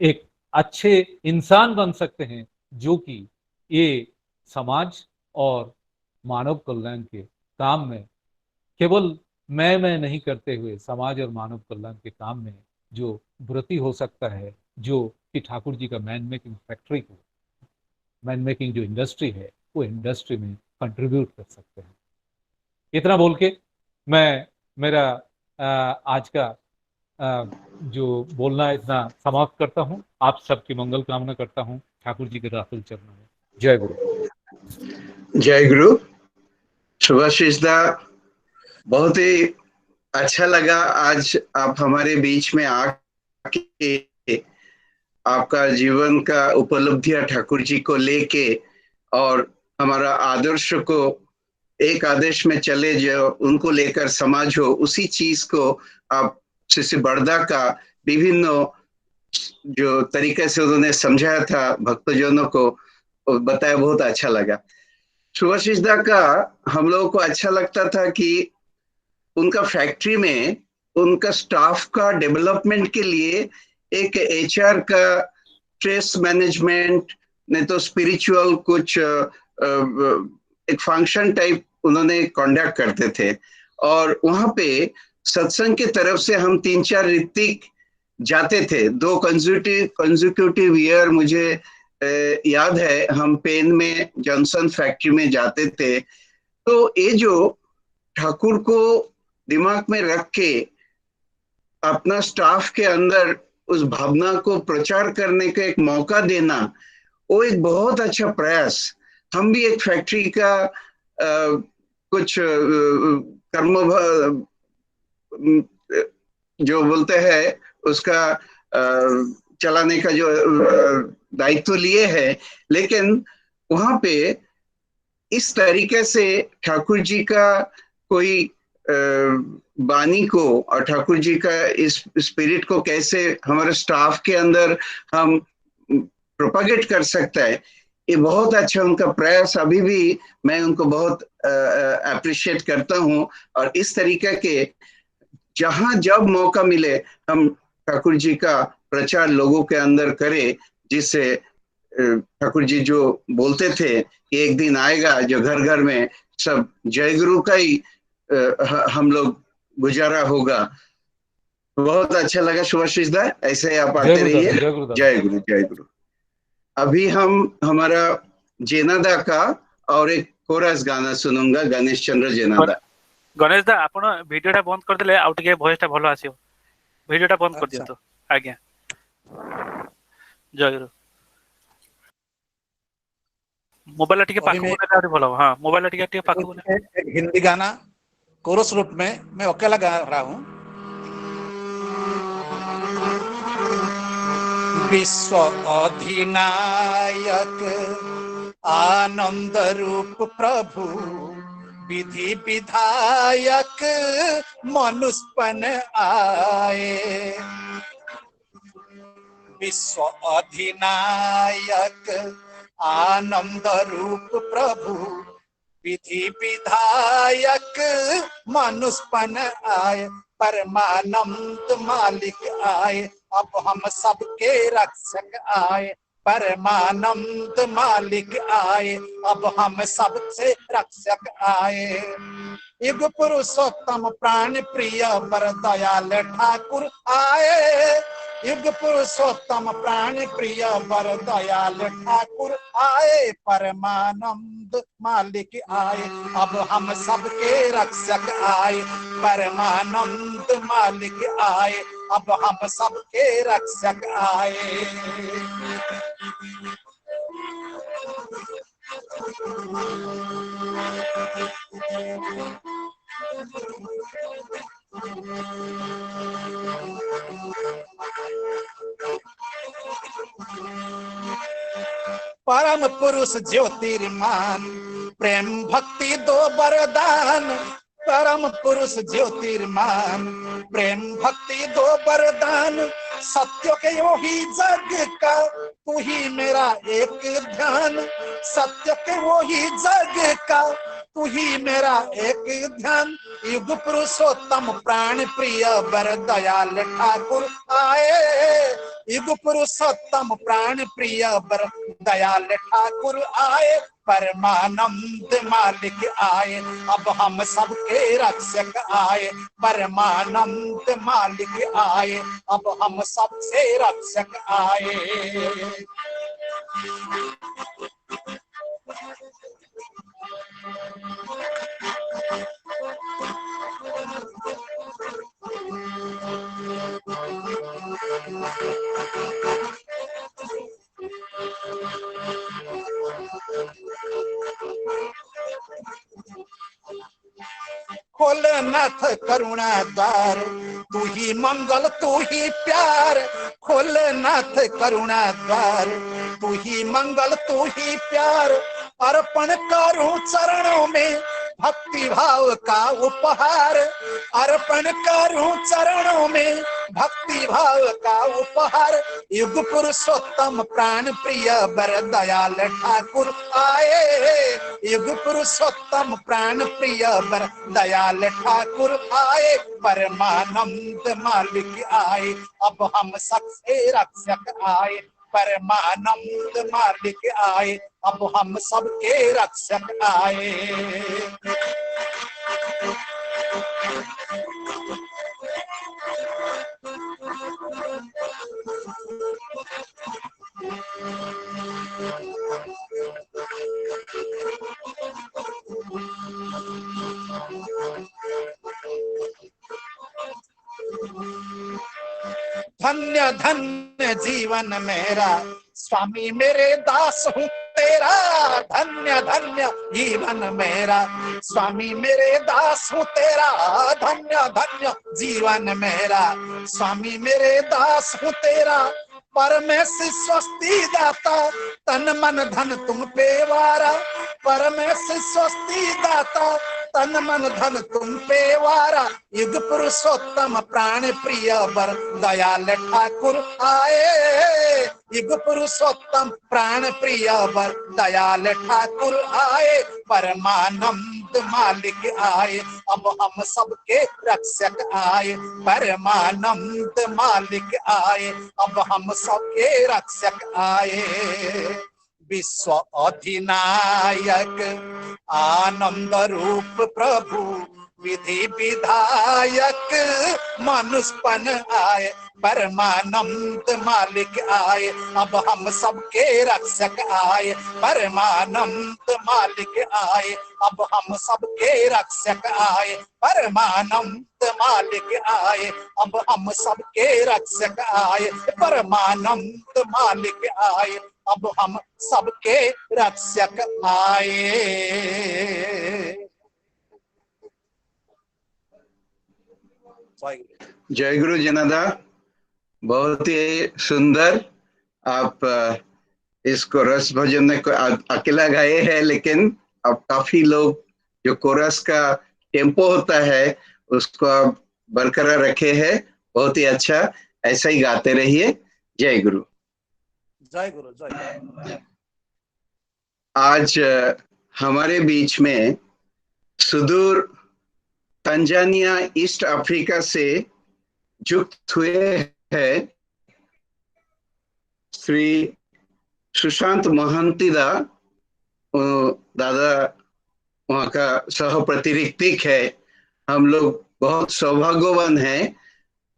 एक अच्छे इंसान बन सकते हैं जो कि ये समाज और मानव कल्याण के काम में, केवल मैं नहीं करते हुए समाज और मानव कल्याण के काम में जो व्रती हो सकता है, जो कि ठाकुर जी का मैन मेकिंग फैक्ट्री को, मैन मेकिंग जो इंडस्ट्री है, वो इंडस्ट्री में कंट्रीब्यूट कर सकते हैं। इतना बोल के मैं मेरा आज का जो बोलना इतना समाप्त करता हूँ। आप सबकी मंगल कामना करता हूँ ठाकुर जी के राहुल चरणों में। जय गुरु। जय गुरु। सुभाषिष दा, बहुत ही अच्छा लगा आज आप हमारे बीच में आके आपका जीवन का उपलब्धियां ठाकुर जी को लेके और हमारा आदर्श को एक आदेश में चले जो उनको लेकर समाज हो, उसी चीज को आप श्री बड़दा का विभिन्न जो तरीके से उन्होंने समझाया था भक्तजनों को बताया, बहुत अच्छा लगा। सुभाषिष दा का हम लोगों को अच्छा लगता था कि उनका फैक्ट्री में उनका स्टाफ का डेवलपमेंट के लिए एक एचआर का स्ट्रेस मैनेजमेंट, नहीं तो स्पिरिचुअल कुछ एक फंक्शन टाइप उन्होंने कंडक्ट करते थे। और वहां पे सत्संग की तरफ से हम 3-4 ऋत्विक जाते थे। 2 कंसेक्यूटिव ईयर मुझे याद है, हम पेन में जॉनसन फैक्ट्री में जाते थे। तो ये जो ठाकुर को दिमाग में रख के अपना स्टाफ के अंदर उस भावना को प्रचार करने का एक मौका देना, वो एक बहुत अच्छा प्रयास। हम भी एक फैक्ट्री का कुछ कर्म जो बोलते हैं उसका चलाने का जो दायित्व लिए है, लेकिन वहां पे इस तरीके से ठाकुर जी का कोई बानी को और ठाकुर जी का इस स्पिरिट को कैसे हमारे स्टाफ के अंदर हम प्रोपागेट कर सकता है, ये बहुत अच्छा उनका प्रयास। अभी भी मैं उनको बहुत अप्रिशिएट करता हूँ। और इस तरीके के जहां जब मौका मिले हम ठाकुर जी का प्रचार लोगों के अंदर करें, जिससे ठाकुर जी जो बोलते थे कि एक दिन आएगा जो घर घर में सब जय गुरु का ही हम लोग गुजारा होगा। बहुत अच्छा लगा सुभाषिष दा, ऐसे ही आप आते रहिए। जय गुरु जय गुरु। अभी हम हमारा जेनादा का और एक कोरस गाना सुनूंगा, गणेश चंद्र जेनादा। गणेश दा आपण वीडियोटा बंद कर देले आउ टिके वॉइसटा भलो आसीओ। वीडियोटा बंद कर दियंतो। आज्ञा। जय गुरु। मोबाइल टिके पाखु बोले आउरी भलो। हां मोबाइल टिके पाखु बोले। एक हिंदी गाना कोरस रूप में मैं अकेला गा रहा हूं। विश्व अधिनायक आनंद रूप प्रभु विधि विधायक मनुष्यपन आए। विश्व अधिनायक आनंद रूप प्रभु विधि विधायक मनुष्यपन आए। परमानंद मालिक आए, अब हम सबके रक्षक आए। परमानंद मालिक आए, अब हम सबसे रक्षक आए। युग पुरुषोत्तम प्राण प्रिय वर दयाल ठाकुर आए, युग पुरुषोत्तम प्राण प्रिय वर दयाल ठाकुर आए, परमानंद मालिक आए, अब हम सबके रक्षक आए। परमानंद मालिक आए, अब हम सबके रक्षक आए। परम पुरुष ज्योतिर्मान, प्रेम भक्ति दो वरदान। परम पुरुष ज्योतिर्मान, प्रेम भक्ति दो वरदान। सत्य के यो ही जग का, तू ही मेरा एक ध्यान। सत्य के वो ही जग का, तू ही मेरा एक ध्यान। युग पुरुषोत्तम प्राण प्रिय वर दयाल ठाकुर आए, युग पुरुषोत्तम प्राण प्रिय वर दयाल ठाकुर आए। परमानंद मालिक आए, अब हम सबके रक्षक आए। परमानंद मालिक आए, अब हम सबसे रक्षक आए। खोलनाथ करुणा द्वार, तू ही मंगल तू ही प्यार। खोलनाथ करुणा द्वार, तू ही मंगल तू ही प्यार। अर्पण करूं चरणों में भक्ति भाव का उपहार। अर्पण करूं चरणों में भक्ति भाव का उपहार। युग पुरुषोत्तम प्राण प्रिय वर दयाल ठाकुर आए, युग पुरुषोत्तम प्राण प्रिय वर दयाल ठाकुर आए। परमानंद मालिक आए, अब हम सबसे रक्षक आए। परमानंद मालिक आए, अब हम सबके रक्षक आए। धन्य धन्य जीवन मेरा, स्वामी मेरे दास हूँ तेरा। धन्य धन्य जीवन मेरा, स्वामी मेरे दास हूँ तेरा। धन्य धन्य जीवन मेरा, स्वामी मेरे दास हूँ तेरा। परमेश्वर स्वस्ति दाता, तन मन धन तुम पे वारा। परमेश्वर स्वस्ति दाता, तन मन धन तुम पे वारा। युग पुरुषोत्तम प्राण प्रिय वर दयाल ठाकुर आए, युग पुरुषोत्तम प्राण प्रिय वर दयाल ठाकुर आए। परमानंद मालिक आए, अब हम सबके रक्षक आए। परमानंद मालिक आए, अब हम सबके रक्षक आए। विश्व अधिनायक आनंद रूप प्रभु, विधि विधायक मनुष्यपन आए। परमानंद मालिक आए, अब हम सबके रक्षक आए। परमानंद मालिक आए, अब हम सबके रक्षक आए। परमानंद मालिक आए, अब हम सबके रक्षक आए। परमानंद मालिक आए, अब हम सबके रक्षक आए। जय गुरु जनादा, बहुत ही सुंदर। आप इस कोरस भजन में अकेला गाए हैं, लेकिन अब काफी लोग जो कोरस का टेम्पो होता है उसको आप बरकरार रखे हैं। बहुत ही अच्छा, ऐसा ही गाते रहिए। जय गुरु। जय गुरु। जय। आज हमारे बीच में सुदूर तंजानिया ईस्ट अफ्रीका से युक्त हुए हैं श्री सुशांत महंती दा दादा वहाँ का सह प्रतिनिधिक है। हम लोग बहुत सौभाग्यवान हैं।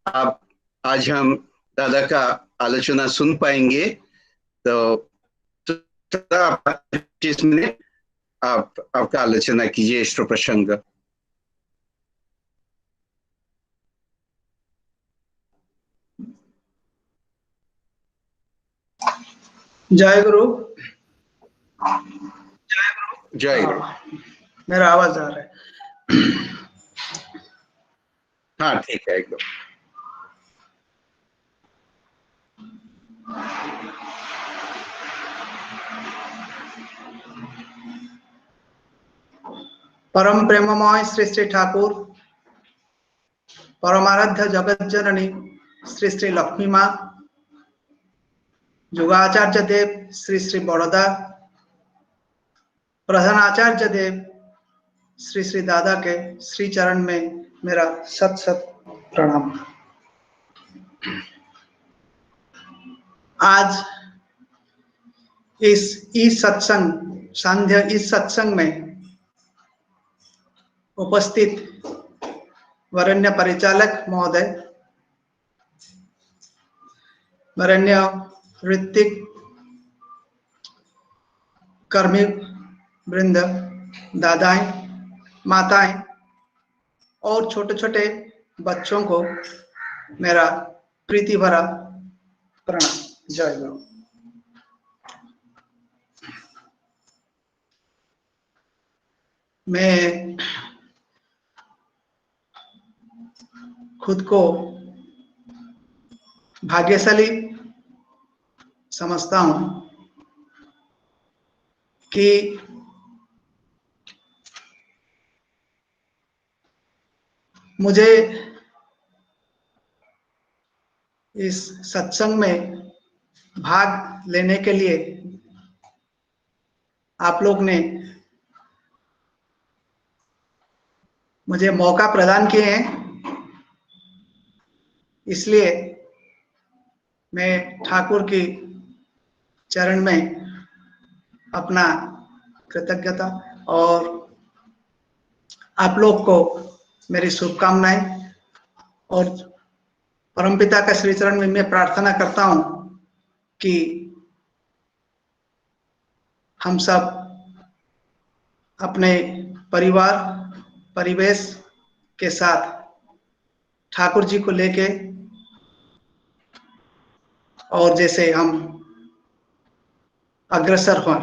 आप आज हम दादा का आलोचना सुन पाएंगे। तो जिसमें आपका आलोचना कीजिए इष्ट प्रसंग। जय गुरु। जय। मेरा आवाज आ रहा है? हाँ ठीक है एकदम। परम प्रेममय श्री श्री ठाकुर, परमाराध्य जगत जननी श्री श्री लक्ष्मी माँ, युगाचार्य देव श्री श्री बड़ौदा, प्रधानाचार्य देव श्री श्री दादा के श्री चरण में मेरा सत सत प्रणाम। आज इस सत्संग सांध्य इस सत्संग में उपस्थित वरेण्य परिचालक महोदय, वरेण्य ऋत्विक कर्मी वृंद, दादाएं, माताएं और छोटे छोटे बच्चों को मेरा प्रीति भरा प्रणाम। जय गुरु। मैं खुद को भाग्यशाली समझता हूं कि मुझे इस सत्संग में भाग लेने के लिए आप लोग ने मुझे मौका प्रदान किए हैं। इसलिए मैं ठाकुर की चरण में अपना कृतज्ञता और आप लोग को मेरी शुभकामनाएं और परमपिता का श्री चरण में मैं प्रार्थना करता हूं कि हम सब अपने परिवार परिवेश के साथ ठाकुर जी को लेके और जैसे हम अग्रसर हों।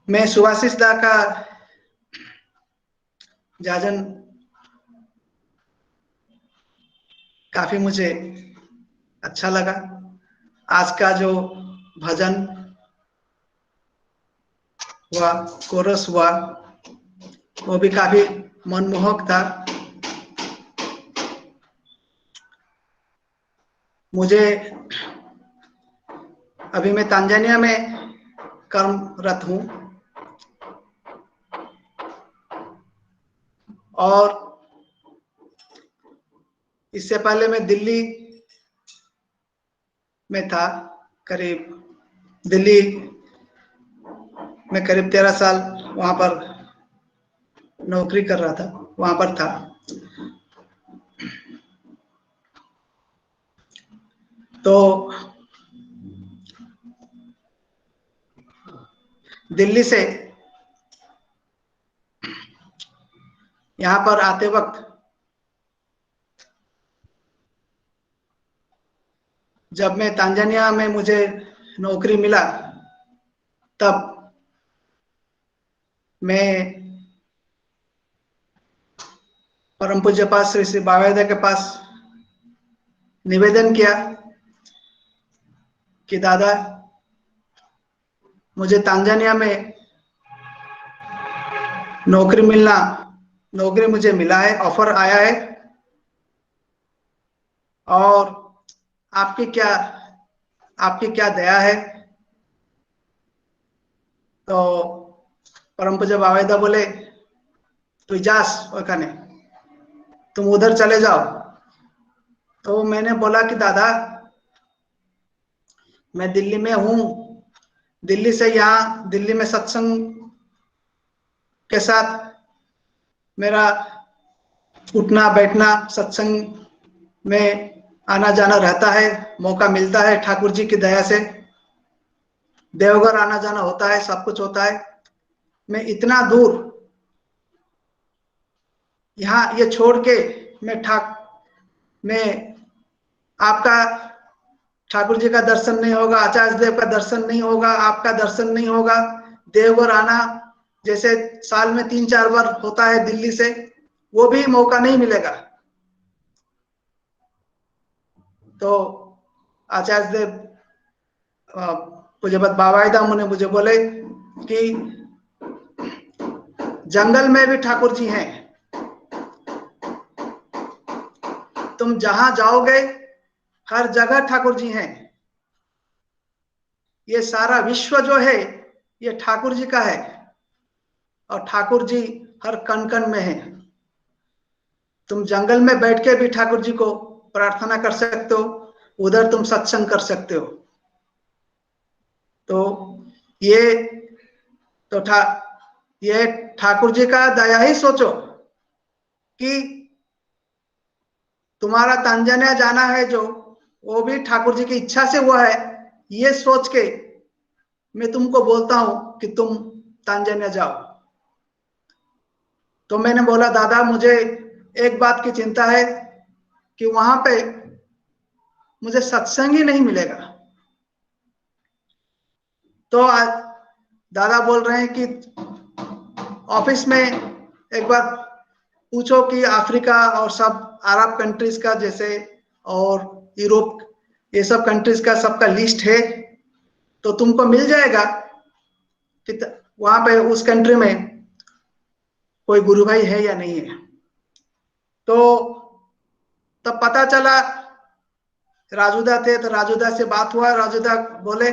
मैं सुभाषिष दा का जाजन काफी मुझे अच्छा लगा। आज का जो भजन हुआ, कोरस हुआ, वो भी काफी मनमोहक था। मुझे अभी मैं तांजानिया में कर्मरत हूं और इससे पहले मैं दिल्ली में था। दिल्ली में करीब 13 साल वहां पर नौकरी कर रहा था, वहां पर था। तो दिल्ली से यहाँ पर आते वक्त जब मैं तांजानिया में मुझे नौकरी मिला, तब मैं परम पूज्य पास श्री श्री बावेदा के पास निवेदन किया कि दादा, मुझे तांजानिया में नौकरी मुझे मिला है, ऑफर आया है, और आपकी क्या दया है। तो परम पूज्य बावेदा बोले, तू जास ओखाने, तुम उधर चले जाओ। तो मैंने बोला कि दादा, मैं दिल्ली में हूँ, दिल्ली से यहाँ दिल्ली में सत्संग के साथ मेरा उठना बैठना, सत्संग में आना जाना रहता है, मौका मिलता है ठाकुर जी की दया से। देवघर आना जाना होता है, सब कुछ होता है। मैं इतना दूर यहाँ ये छोड़ के मैं आपका ठाकुर जी का दर्शन नहीं होगा, आचार्य देव का दर्शन नहीं होगा, आपका दर्शन नहीं होगा। देवघर आना जैसे साल में 3-4 बार होता है दिल्ली से, वो भी मौका नहीं मिलेगा। तो आचार्य देव पूज्यपाद बाबाईदाम ने मुझे बोले कि जंगल में भी ठाकुर जी हैं, तुम जहां जाओगे हर जगह ठाकुर जी हैं। ये सारा विश्व जो है ये ठाकुर जी का है, और ठाकुर जी हर कण कण में है। तुम जंगल में बैठ के भी ठाकुर जी को प्रार्थना कर सकते हो, उधर तुम सत्संग कर सकते हो। तो ये ठाकुर जी का दया ही सोचो कि तुम्हारा तंजानिया जाना है जो, वो भी ठाकुर जी की इच्छा से हुआ है। ये सोच के मैं तुमको बोलता हूं कि तुम तंजानिया जाओ। तो मैंने बोला दादा मुझे एक बात की चिंता है कि वहां पे मुझे सत्संग ही नहीं मिलेगा। तो आज दादा बोल रहे हैं कि ऑफिस में एक बार पूछो कि अफ्रीका और सब अरब कंट्रीज का जैसे और यूरोप, ये सब कंट्रीज का सबका लिस्ट है, तो तुमको मिल जाएगा कि वहां पे उस कंट्री में कोई गुरु भाई है या नहीं है। तो तब पता चला राजूदा थे, तो राजूदा से बात हुआ। राजूदा बोले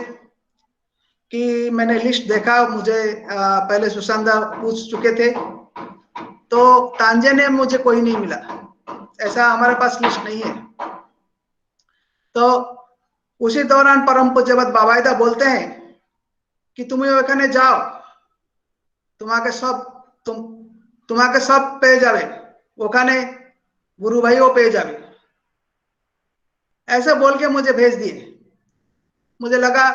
कि मैंने लिस्ट देखा, मुझे पहले सुशांत पूछ चुके थे, तो तांजानिया में मुझे कोई नहीं मिला, ऐसा हमारे पास लिस्ट नहीं है। तो उसी दौरान परम पूज्यपाद बाबाईदा बोलते हैं कि तुम्हें ওখানে जाओ, তোমাকে সব পেয়ে যাবে, ওখানে गुरु भाइयों पेয়ে যাবে। ऐसे बोल के मुझे भेज दिए। मुझे लगा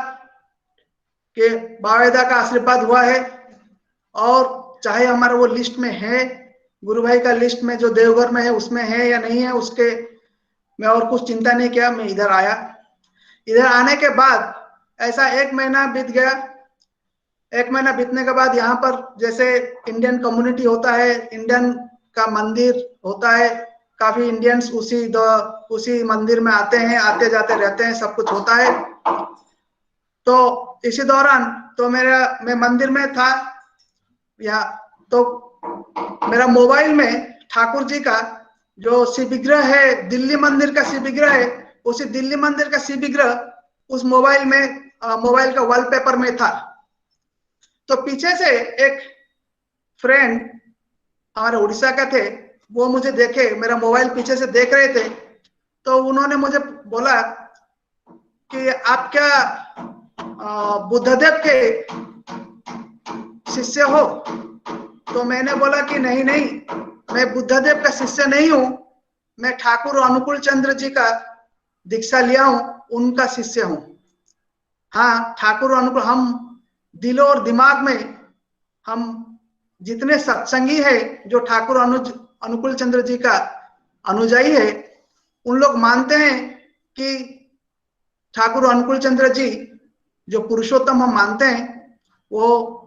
कि बाबाईदा का आशीर्वाद हुआ है, और चाहे हमारा वो लिस्ट में है, गुरु भाई का लिस्ट में जो देवघर में है उसमें है या नहीं है, उसके मैं और कुछ चिंता नहीं किया। मैं इधर आया। इधर आने के बाद ऐसा 1 महीना बीत गया। 1 महीना बीतने के बाद यहाँ पर जैसे इंडियन कम्युनिटी होता है, इंडियन का मंदिर होता है, काफी इंडियंस उसी मंदिर में आते हैं, आते जाते रहते हैं, सब कुछ होता है। तो इसी दौरान तो मैं मंदिर में था यहाँ, तो मेरा मोबाइल में ठाकुर जी का जो शिव विग्रह है, दिल्ली मंदिर का शिव विग्रह है, उसी दिल्ली मंदिर का शिव विग्रह उस मोबाइल का वॉलपेपर में था। तो पीछे से एक फ्रेंड हमारे उड़ीसा का थे, वो मुझे देखे, मेरा मोबाइल पीछे से देख रहे थे। तो उन्होंने मुझे बोला कि आप क्या बुद्धदेव के शिष्य हो? तो मैंने बोला कि नहीं, मैं बुद्धदेव का शिष्य नहीं हूं, मैं ठाकुर अनुकूल चंद्र जी का दीक्षा लिया हूं, उनका शिष्य हूं। हाँ, ठाकुर अनुकूल, हम दिल और दिमाग में हम जितने सत्संगी है जो ठाकुर अनुकूल चंद्र जी का अनुयायी है, उन लोग मानते हैं कि ठाकुर अनुकूल चंद्र जी जो पुरुषोत्तम हम मानते हैं, वो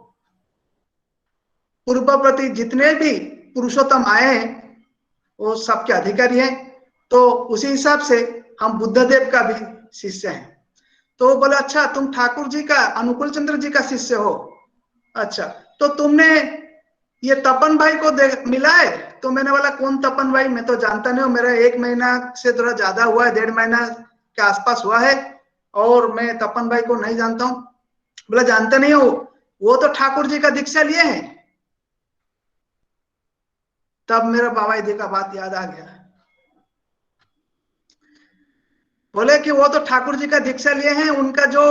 पूर्व प्रति जितने भी पुरुषोत्तम आए हैं वो सबके अधिकारी हैं। तो उसी हिसाब से हम बुद्धदेव का भी शिष्य हैं। तो वो बोला अच्छा तुम ठाकुर जी का अनुकूल चंद्र जी का शिष्य हो, अच्छा तो तुमने ये तपन भाई को मिला है? तो मैंने बोला कौन तपन भाई, मैं तो जानता नहीं हूँ, मेरा 1 महीना से थोड़ा ज्यादा हुआ है, 1.5 महीना के आसपास हुआ है, और मैं तपन भाई को नहीं जानता हूँ। बोला जानते नहीं हो, वो तो ठाकुर जी का दीक्षा लिए हैं। तब मेरा बाबाईदा का बात याद आ गया। बोले कि वो तो ठाकुर जी का दीक्षा लिए हैं, उनका जो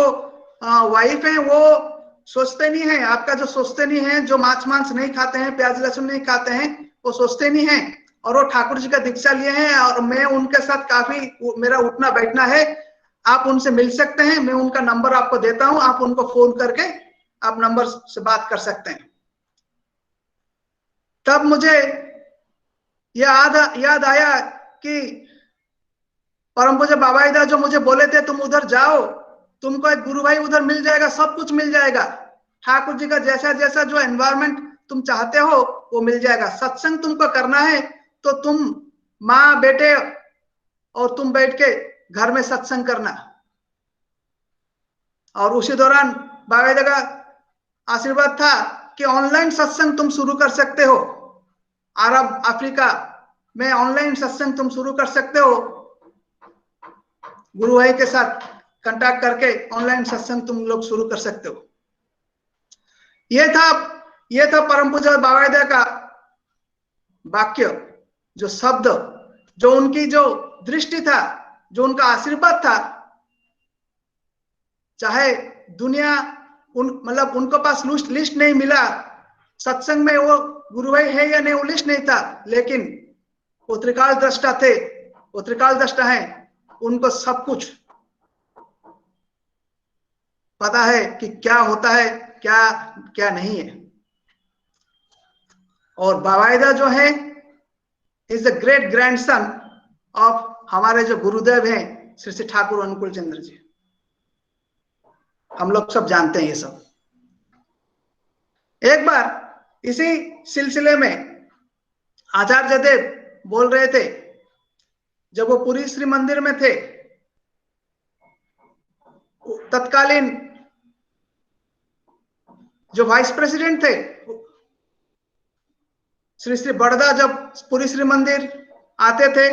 वाइफ है वो सोचते नहीं है, आपका जो सोचते नहीं है, जो मांस नहीं खाते हैं, प्याज लहसुन नहीं खाते हैं, वो सोचते नहीं है, और वो ठाकुर जी का दीक्षा लिए हैं, और मैं उनके साथ काफी मेरा उठना बैठना है, आप उनसे मिल सकते हैं, मैं उनका नंबर आपको देता हूं, आप उनको फोन करके आप नंबर से बात कर सकते हैं। तब मुझे याद आया कि परम पूज्य बाबाईदा जो मुझे बोले थे तुम उधर जाओ, तुमको एक गुरु भाई उधर मिल जाएगा, सब कुछ मिल जाएगा, ठाकुर जी का जैसा जैसा जो एनवायरमेंट तुम चाहते हो वो मिल जाएगा। सत्संग तुमको करना है तो तुम माँ बेटे और तुम बैठ के घर में सत्संग करना। और उसी दौरान बाबाईदा का आशीर्वाद था कि ऑनलाइन सत्संग तुम शुरू कर सकते हो, अरब अफ्रीका में ऑनलाइन सत्संग तुम शुरू कर सकते हो, गुरु भाई के साथ कांटेक्ट करके ऑनलाइन सत्संग तुम लोग शुरू कर सकते हो। ये था परम पूज्य बाबाईदा का वाक्य, जो शब्द, जो उनकी जो दृष्टि था, जो उनका आशीर्वाद था। चाहे दुनिया मतलब उनको पास लिस्ट नहीं मिला, सत्संग में वो गुरु भाई है या नहीं वो लिस्ट नहीं था, लेकिन वो त्रिकाल दृष्टा थे, वो त्रिकाल दृष्टा हैं, उनको सब कुछ पता है कि क्या होता है, क्या क्या नहीं है। और बाबाईदा जो है is the great grandson of हमारे जो गुरुदेव हैं श्री श्री ठाकुर अनुकूल चंद्र जी। हम लोग सब जानते हैं ये सब। एक बार इसी सिलसिले में आचार्य देव बोल रहे थे, जब वो पुरी श्री मंदिर में थे, तत्कालीन जो वाइस प्रेसिडेंट थे श्री श्री बड़दा, जब पुरी श्री मंदिर आते थे,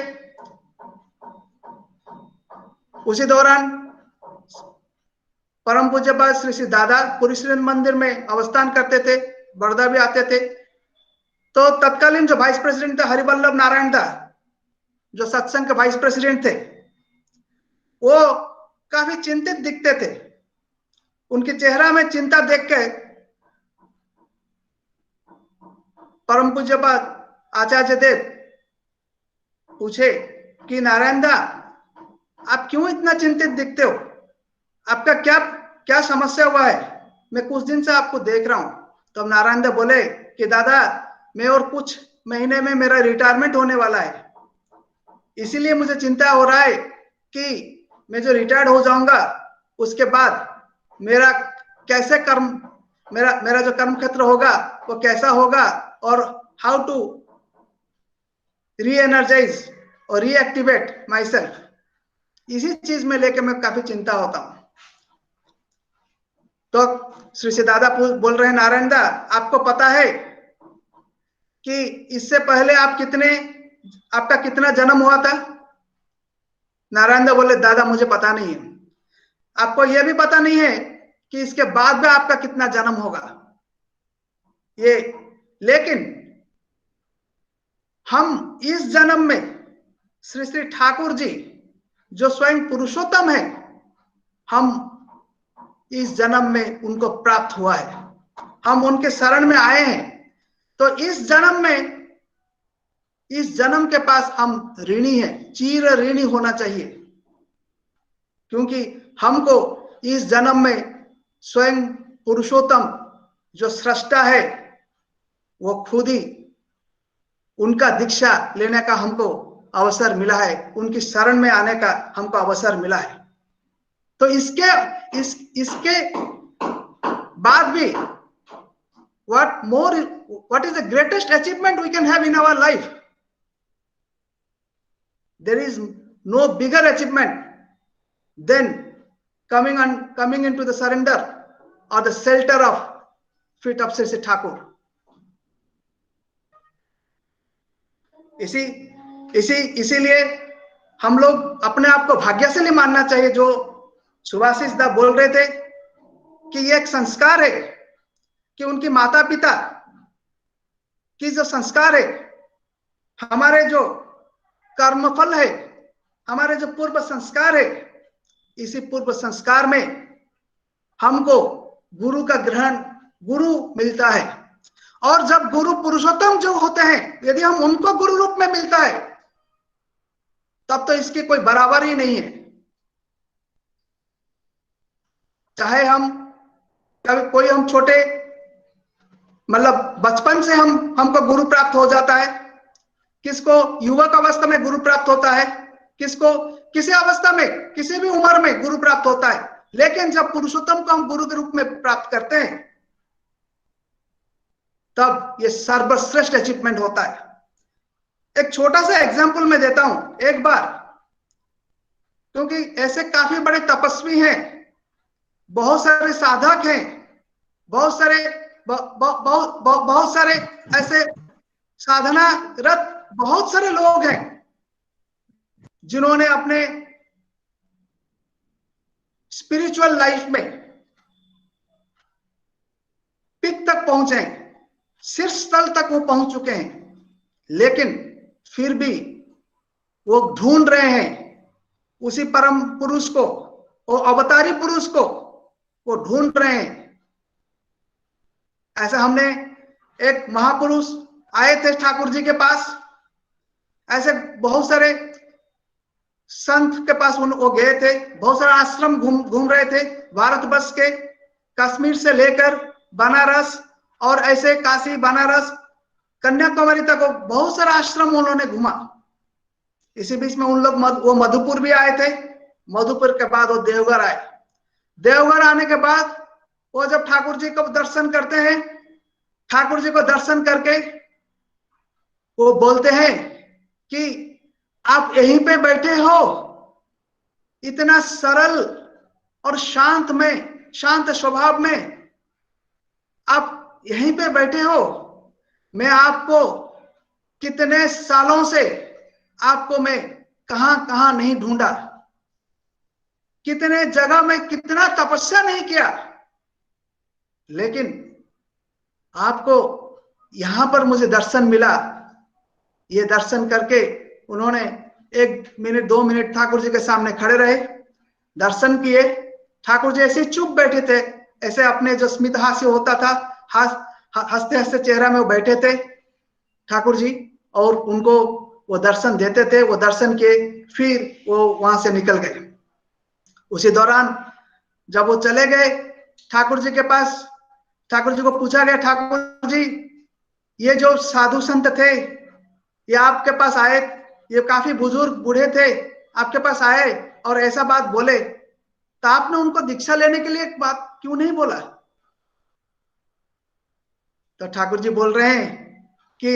उसी दौरान परम पूज्यपाद श्री श्री दादा पुरी श्री मंदिर में अवस्थान करते थे, बड़दा भी आते थे। तो तत्कालीन जो वाइस प्रेसिडेंट थे हरिवल्लभ नारायण दा, जो सत्संग के वाइस प्रेसिडेंट थे, वो काफी चिंतित दिखते थे। उनके चेहरा में चिंता देख के परम पूज्यपाद आचार्य देव पूछे कि नारायण दा, आप क्यों इतना चिंतित दिखते हो, आपका क्या क्या समस्या हुआ है, मैं कुछ दिन से आपको देख रहा हूं। तो नारायण दा बोले कि दादा, मैं और कुछ महीने में मेरा रिटायरमेंट होने वाला है, इसीलिए मुझे चिंता हो रहा है कि मैं जो रिटायर्ड हो जाऊंगा उसके बाद मेरा कैसे कर्म, मेरा जो कर्म क्षेत्र होगा वो कैसा होगा, और हाउ टू री एनर्जाइज और रीएक्टिवेट माई सेल्फ, इसी चीज में लेके मैं काफी चिंता होता हूं। तो श्री श्री दादा बोल रहे हैं, नारायण दा, आपको पता है कि इससे पहले आपका कितना जन्म हुआ था? नारायण दा बोले, दादा मुझे पता नहीं है। आपको यह भी पता नहीं है कि इसके बाद में आपका कितना जन्म होगा? ये, लेकिन हम इस जन्म में श्री श्री ठाकुर जी जो स्वयं पुरुषोत्तम है, हम इस जन्म में उनको प्राप्त हुआ है, हम उनके शरण में आए हैं। तो इस जन्म में, इस जन्म के पास हम ऋणी हैं, चिर ऋणी होना चाहिए, क्योंकि हमको इस जन्म में स्वयं पुरुषोत्तम जो सृष्टा है वो खुद ही, उनका दीक्षा लेने का हमको अवसर मिला है, उनकी शरण में आने का हमको अवसर मिला है। तो इसके बाद भी what is the greatest achievement we can have in our life? There is no bigger achievement than coming into the surrender or the shelter of feet of Sri Sri Thakur. इसीलिए हम लोग अपने आप को भाग्यशाली मानना चाहिए। जो सुभाषिस दा बोल रहे थे कि ये एक संस्कार है, कि उनकी माता पिता की जो संस्कार है, हमारे जो कर्मफल है, हमारे जो पूर्व संस्कार है, इसी पूर्व संस्कार में हमको गुरु का ग्रहण, गुरु मिलता है। और जब गुरु पुरुषोत्तम जो होते हैं, यदि हम उनको गुरु रूप में मिलता है, तब तो इसकी कोई बराबर ही नहीं है। चाहे हम कभी कोई हम छोटे मतलब बचपन से हमको गुरु प्राप्त हो जाता है, किसको युवक अवस्था में गुरु प्राप्त होता है, किसको किसी अवस्था में, किसी भी उम्र में गुरु प्राप्त होता है। लेकिन जब पुरुषोत्तम को हम गुरु के रूप में प्राप्त करते हैं, तब ये सर्वश्रेष्ठ अचीवमेंट होता है। एक छोटा सा एग्जांपल मैं देता हूं। एक बार, क्योंकि ऐसे काफी बड़े तपस्वी हैं, बहुत सारे साधक हैं, बहुत सारे ऐसे साधना रत बहुत सारे लोग हैं जिन्होंने अपने स्पिरिचुअल लाइफ में पिक तक पहुंचे हैं, शीर्ष स्थल तक वो पहुंच चुके हैं, लेकिन फिर भी वो ढूंढ रहे हैं उसी परम पुरुष को, वो अवतारी पुरुष को वो ढूंढ रहे हैं। ऐसा हमने एक महापुरुष आए थे ठाकुर जी के पास, ऐसे बहुत सारे संत के पास वो गए थे, बहुत सारे आश्रम घूम रहे थे भारतवर्ष के, कश्मीर से लेकर बनारस और ऐसे काशी, बनारस, कन्याकुमारी तक बहुत सारा आश्रम उन्होंने घूमा। इसी बीच में उन लोग वो मधुपुर भी आए थे। मधुपुर के बाद वो देवघर आए। देवघर आने के बाद वो जब ठाकुर जी को दर्शन करते हैं, ठाकुर जी को दर्शन करके वो बोलते हैं कि आप यहीं पे बैठे हो, इतना सरल और शांत स्वभाव में आप यहीं पे बैठे हो। मैं आपको कितने सालों से आपको मैं कहां कहां नहीं ढूंढा, कितने जगह में कितना तपस्या नहीं किया, लेकिन आपको यहां पर मुझे दर्शन मिला। ये दर्शन करके उन्होंने 1 मिनट 2 मिनट ठाकुर जी के सामने खड़े रहे, दर्शन किए। ठाकुर जी ऐसे चुप बैठे थे, ऐसे अपने जो स्मित हास्य होता था, हंसते हंसते चेहरा में वो बैठे थे ठाकुर जी, और उनको वो दर्शन देते थे। वो दर्शन किए, फिर वो वहां से निकल गए। उसी दौरान जब वो चले गए ठाकुर जी के पास, ठाकुर जी को पूछा गया, ठाकुर जी ये जो साधु संत थे ये आपके पास आए, ये काफी बुजुर्ग बूढ़े थे, आपके पास आए और ऐसा बात बोले, तो आपने उनको दीक्षा लेने के लिए एक बात क्यों नहीं बोला? तो ठाकुर जी बोल रहे हैं कि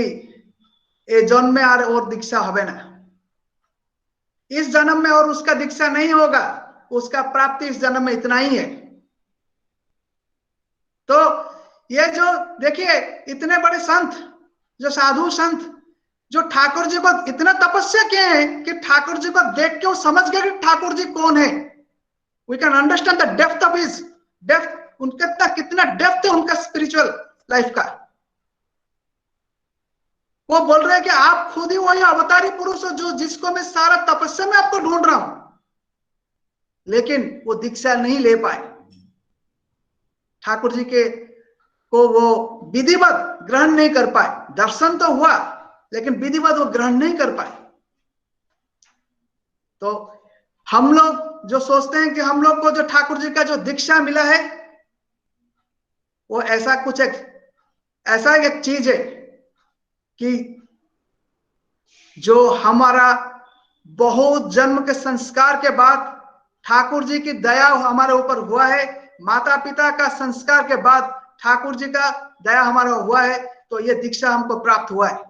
ये जन्म में और दीक्षा होवे ना, इस जन्म में और उसका दीक्षा नहीं होगा, उसका प्राप्ति इस जन्म में इतना ही है। तो ये जो देखिए इतने बड़े संत, जो साधु संत, जो ठाकुर जी को इतना तपस्या किए हैं कि ठाकुर जी को देख के वो समझ गए कि ठाकुर जी कौन है। We can understand the depth of his depth, उनका कितना डेप्थ है उनका स्पिरिचुअल लाइफ का। वो बोल रहे हैं कि आप खुद ही वही अवतारी पुरुष हो जो जिसको मैं सारा तपस्या में आपको ढूंढ रहा हूं, लेकिन वो दीक्षा नहीं ले पाए। ठाकुर जी के को वो विधिवत ग्रहण नहीं कर पाए। दर्शन तो हुआ लेकिन विधिवत वो ग्रहण नहीं कर पाए। तो हम लोग जो सोचते हैं कि हम लोग को जो ठाकुर जी का जो दीक्षा मिला है वो ऐसा कुछ ऐसा एक चीज है कि जो हमारा बहुत जन्म के संस्कार के बाद ठाकुर जी की दया हमारे ऊपर हुआ है, माता पिता का संस्कार के बाद ठाकुर जी का दया हमारा हुआ है, तो ये दीक्षा हमको प्राप्त हुआ है।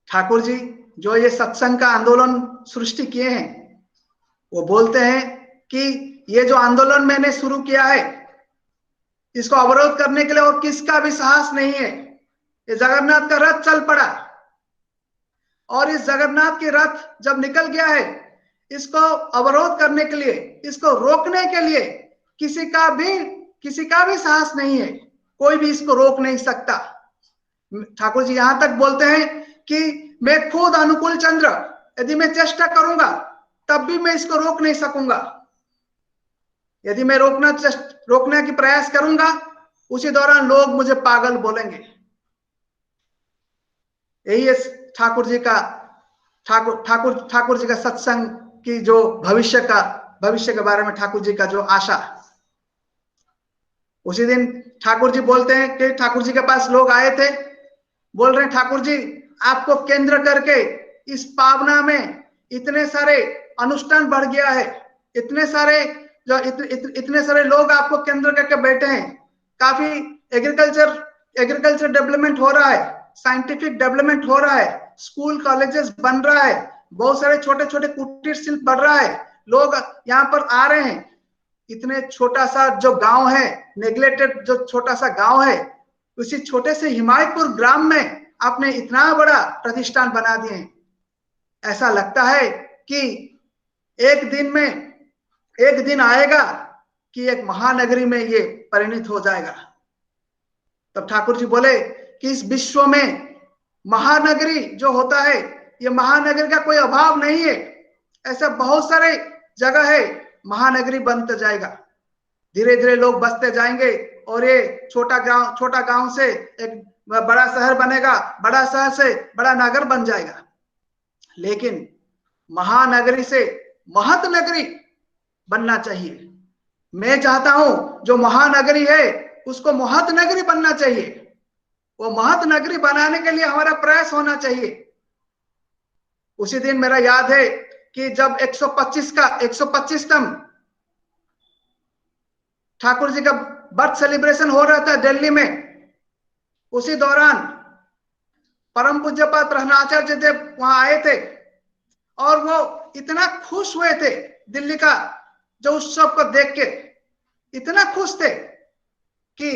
ठाकुर जी जो ये सत्संग का आंदोलन सृष्टि किए हैं, वो बोलते हैं कि ये जो आंदोलन मैंने शुरू किया है इसको अवरोध करने के लिए और किसका भी साहस नहीं है। ये जगन्नाथ का रथ चल पड़ा और इस जगन्नाथ की रथ जब निकल गया है, इसको अवरोध करने के लिए, इसको रोकने के लिए किसी का भी साहस नहीं है। कोई भी इसको रोक नहीं सकता। ठाकुर जी यहां तक बोलते हैं कि मैं खुद अनुकूल चंद्र यदि मैं चेष्टा करूंगा तब भी मैं इसको रोक नहीं सकूंगा। यदि मैं रोकने की प्रयास करूंगा उसी दौरान लोग मुझे पागल बोलेंगे। यही है ठाकुर जी का सत्संग की जो भविष्य के बारे में ठाकुर जी का जो आशा। उसी दिन ठाकुर जी बोलते हैं कि ठाकुर जी के पास लोग आए थे, बोल रहे हैं ठाकुर जी आपको केंद्र करके इस पावना में इतने सारे अनुष्ठान बढ़ गया है, इतने सारे लोग आपको केंद्र करके बैठे हैं, काफी एग्रीकल्चर डेवलपमेंट हो रहा है, साइंटिफिक डेवलपमेंट हो रहा है, स्कूल कॉलेजेस बन रहा है, बहुत सारे छोटे छोटे कुटीर शिल्प बढ़ रहा है, लोग यहाँ पर आ रहे हैं। इतने छोटा सा जो गांव है, नेग्लेक्टेड जो छोटा सा गांव है, उसी छोटे से हिमायतपुर ग्राम में आपने इतना बड़ा प्रतिष्ठान बना दिए हैं। ऐसा लगता है कि एक दिन आएगा कि एक महानगरी में ये परिणित हो जाएगा। तब ठाकुर जी बोले कि इस विश्व में महानगरी जो होता है, ये महानगरी का कोई अभाव नहीं है, ऐसा बहुत सारे जगह है, महानगरी बनता जाएगा, धीरे धीरे लोग बसते जाएंगे और ये छोटा गांव से एक बड़ा शहर बनेगा, बड़ा शहर से बड़ा नगर बन जाएगा। लेकिन महानगरी से महत नगरी बनना चाहिए। मैं चाहता हूं जो महानगरी है उसको महत नगरी बनना चाहिए। वो महत नगरी बनाने के लिए हमारा प्रयास होना चाहिए। उसी दिन मेरा याद है कि जब 125तम ठाकुर जी का बर्थ सेलिब्रेशन हो रहा था दिल्ली में, उसी दौरान परम पूज्यपाद रत्नाचार्य देव वहां आए थे और वो इतना खुश हुए थे, दिल्ली का जो उत्सव को देख के इतना खुश थे कि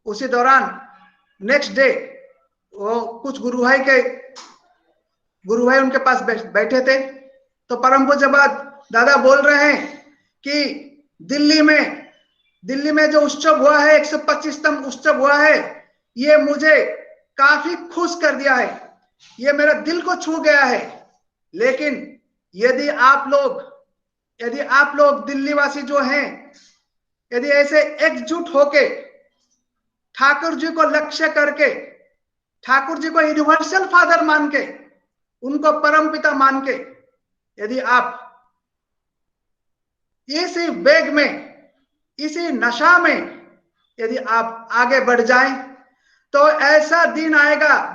उसी दौरान नेक्स्ट डे वो कुछ गुरु भाई उनके पास बैठे थे, तो परम पूज्यपाद दादा बोल रहे हैं कि दिल्ली में जो उत्सव हुआ है, 125तम उत्सव हुआ है, ये मुझे काफी खुश कर दिया है, ये मेरा दिल को छू गया है। लेकिन यदि आप लोग दिल्ली वासी जो हैं, यदि ऐसे एकजुट होके ठाकुर जी को लक्ष्य करके, ठाकुर जी को यूनिवर्सल फादर मान के, उनको परम पिता मान के, यदि आप इसी वेग में, इसी नशा में यदि आप आगे बढ़ जाएं, तो ऐसा दिन आएगा,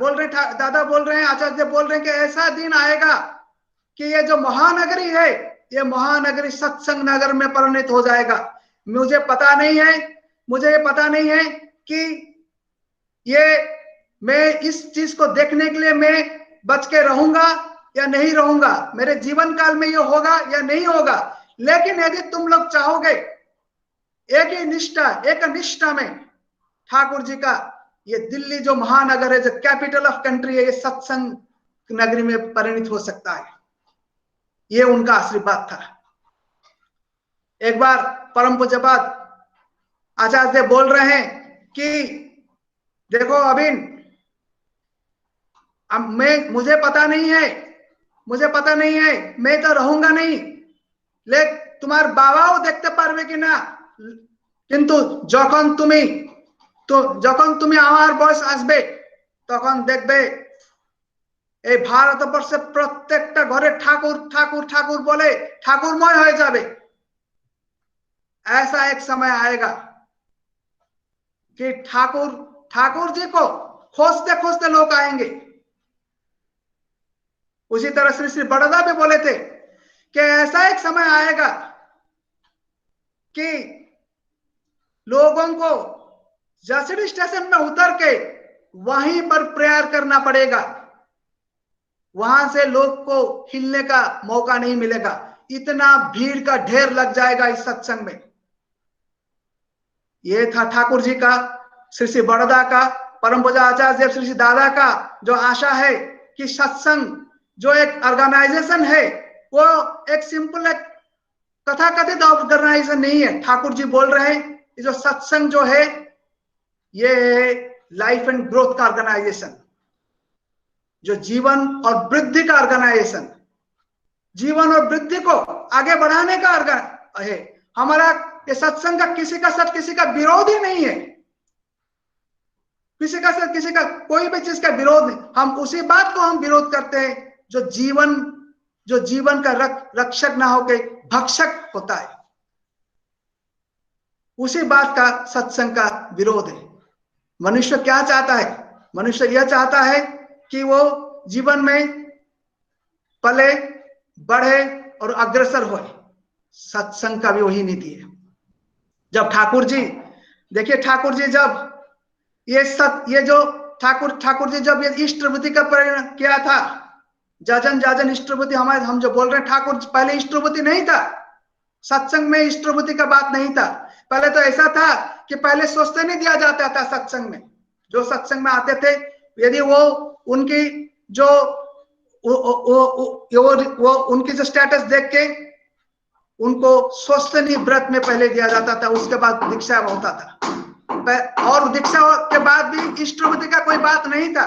दादा बोल रहे हैं, आचार्य बोल रहे हैं कि ऐसा दिन आएगा कि ये जो महानगरी है, ये महानगरी सत्संग नगर में परिणित हो जाएगा। मुझे पता नहीं है कि मैं इस चीज को देखने के लिए मैं बच के रहूंगा या नहीं रहूंगा, मेरे जीवन काल में ये होगा या नहीं होगा। लेकिन यदि तुम लोग चाहोगे एक निष्ठा में ठाकुर जी का ये दिल्ली जो महानगर है, जो कैपिटल ऑफ कंट्री है, ये सत्संग नगरी में परिणित हो सकता है। ये उनका आशीर्वाद था। एक बार परम पूज्यपाद आचार्य बोल रहे हैं कि देखो अभिन, मुझे पता नहीं है, मैं तो रहूंगा नहीं, लेकिन तुम्हारे बाबा देखते पारबे कि ना, किंतु যখন তুমি আমার বয়স আসবে তখন দেখবে এই ভারতবর্ষে প্রত্যেকটা ঘরে ঠাকুর ঠাকুর ঠাকুর বলে ঠাকুরময় হয়ে যাবে। ऐसा एक समय आएगा कि ठाकुर जी को खोजते खोजते लोग आएंगे। उसी तरह श्री बड़ौदा भी बोले थे कि ऐसा एक समय आएगा कि लोगों को जसीडीह स्टेशन में उतर के वहीं पर प्रेयर करना पड़ेगा, वहां से लोग को हिलने का मौका नहीं मिलेगा, इतना भीड़ का ढेर लग जाएगा इस सत्संग में। ये था ठाकुर जी का, श्री बड़ौदा का, परम पूज्य आचार्य श्री दादा का जो आशा है कि सत्संग जो एक ऑर्गेनाइजेशन है, वो एक सिंपल एक कथाकथित ऑर्गेनाइजेशन नहीं है। ठाकुर जी बोल रहे हैं ये जो सत्संग जो है, ये लाइफ एंड ग्रोथ का ऑर्गेनाइजेशन, जो जीवन और वृद्धि का ऑर्गेनाइजेशन, जीवन और वृद्धि को आगे बढ़ाने का ऑर्गन है हमारा। ये सत्संग का किसी का साथ किसी का विरोध ही नहीं है, किसी का साथ किसी का कोई भी चीज का विरोध नहीं। हम उसी बात को हम विरोध करते हैं जो जीवन का रक्षक ना होके भक्षक होता है, उसी बात का सत्संग का विरोध है। मनुष्य क्या चाहता है? मनुष्य यह चाहता है कि वो जीवन में पले बढ़े और अग्रसर हो। सत्संग का भी वही नीति है। जब ठाकुर जी, देखिए ठाकुर जी जब ये जो ठाकुर जी जब ये इष्टवृत्ति का परिणाम किया था, जाजन इष्टवृत्ति, हम जो बोल रहे हैं, ठाकुर पहले इष्टवृत्ति नहीं था, सत्संग में इष्टवृत्ति का बात नहीं था। पहले तो ऐसा था कि पहले सोचते नहीं दिया जाता था सत्संग में। जो सत्संग में आते थे, यदि वो उनकी जो वो उनकी जो स्टेटस देख के उनको स्वस्तनी व्रत में पहले दिया जाता था, उसके बाद दीक्षा होता था। और दीक्षा के बाद भी इष्टवृत्ति का कोई बात नहीं था।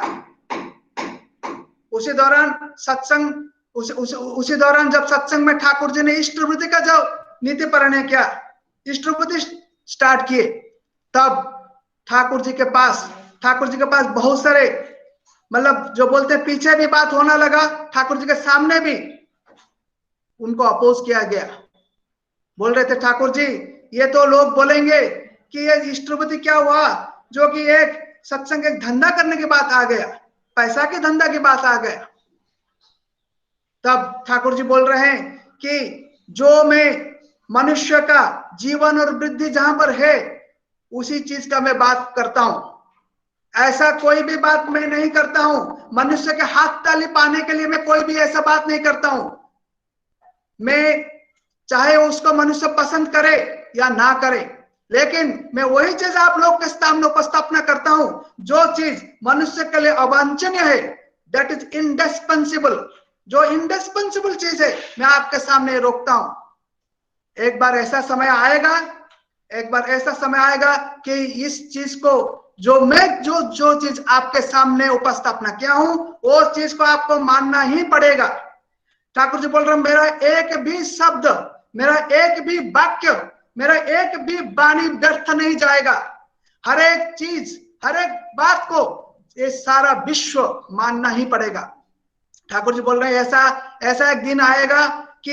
उसी दौरान सत्संग, उसी दौरान जब सत्संग में ठाकुर जी ने इष्टवृत्ति का जो नीति परिणय किया, इष्टवृत्ति स्टार्ट किए, तब ठाकुर जी के पास बहुत सारे, मतलब जो बोलते हैं पीछे भी बात होना लगा, ठाकुर जी के सामने भी उनको अपोज किया गया। बोल रहे थे ठाकुर जी, ये तो लोग बोलेंगे कि ये इष्टवृत्ति क्या हुआ, जो कि एक सत्संग एक धंधा करने की बात आ गया, पैसा के धंधा की बात आ गया। तब ठाकुर जी बोल रहे हैं कि जो मैं मनुष्य का जीवन और वृद्धि जहां पर है, उसी चीज का मैं बात करता हूं। ऐसा कोई भी बात मैं नहीं करता हूं। मनुष्य के हाथ ताली पाने के लिए मैं कोई भी ऐसा बात नहीं करता हूं। मैं चाहे उसको मनुष्य पसंद करे या ना करे, लेकिन मैं वही चीज आप लोग के सामने उपस्थापना करता हूं जो चीज मनुष्य के लिए अवांछनीय है, दैट इज इंडिस्पेंसिबल। जो इंडिस्पेंसिबल चीज है मैं आपके सामने रोकता हूं। एक बार ऐसा समय आएगा कि इस चीज को जो चीज आपके सामने उपस्थापना किया हूं, वो चीज को आपको मानना ही पड़ेगा। ठाकुर जी बोल रहे हैं, मेरा एक भी शब्द, मेरा एक भी वाक्य, मेरा एक भी वाणी व्यर्थ नहीं जाएगा। हर एक चीज, हर एक बात को ये सारा विश्व मानना ही पड़ेगा। ठाकुर जी बोल रहे हैं, ऐसा एक दिन आएगा कि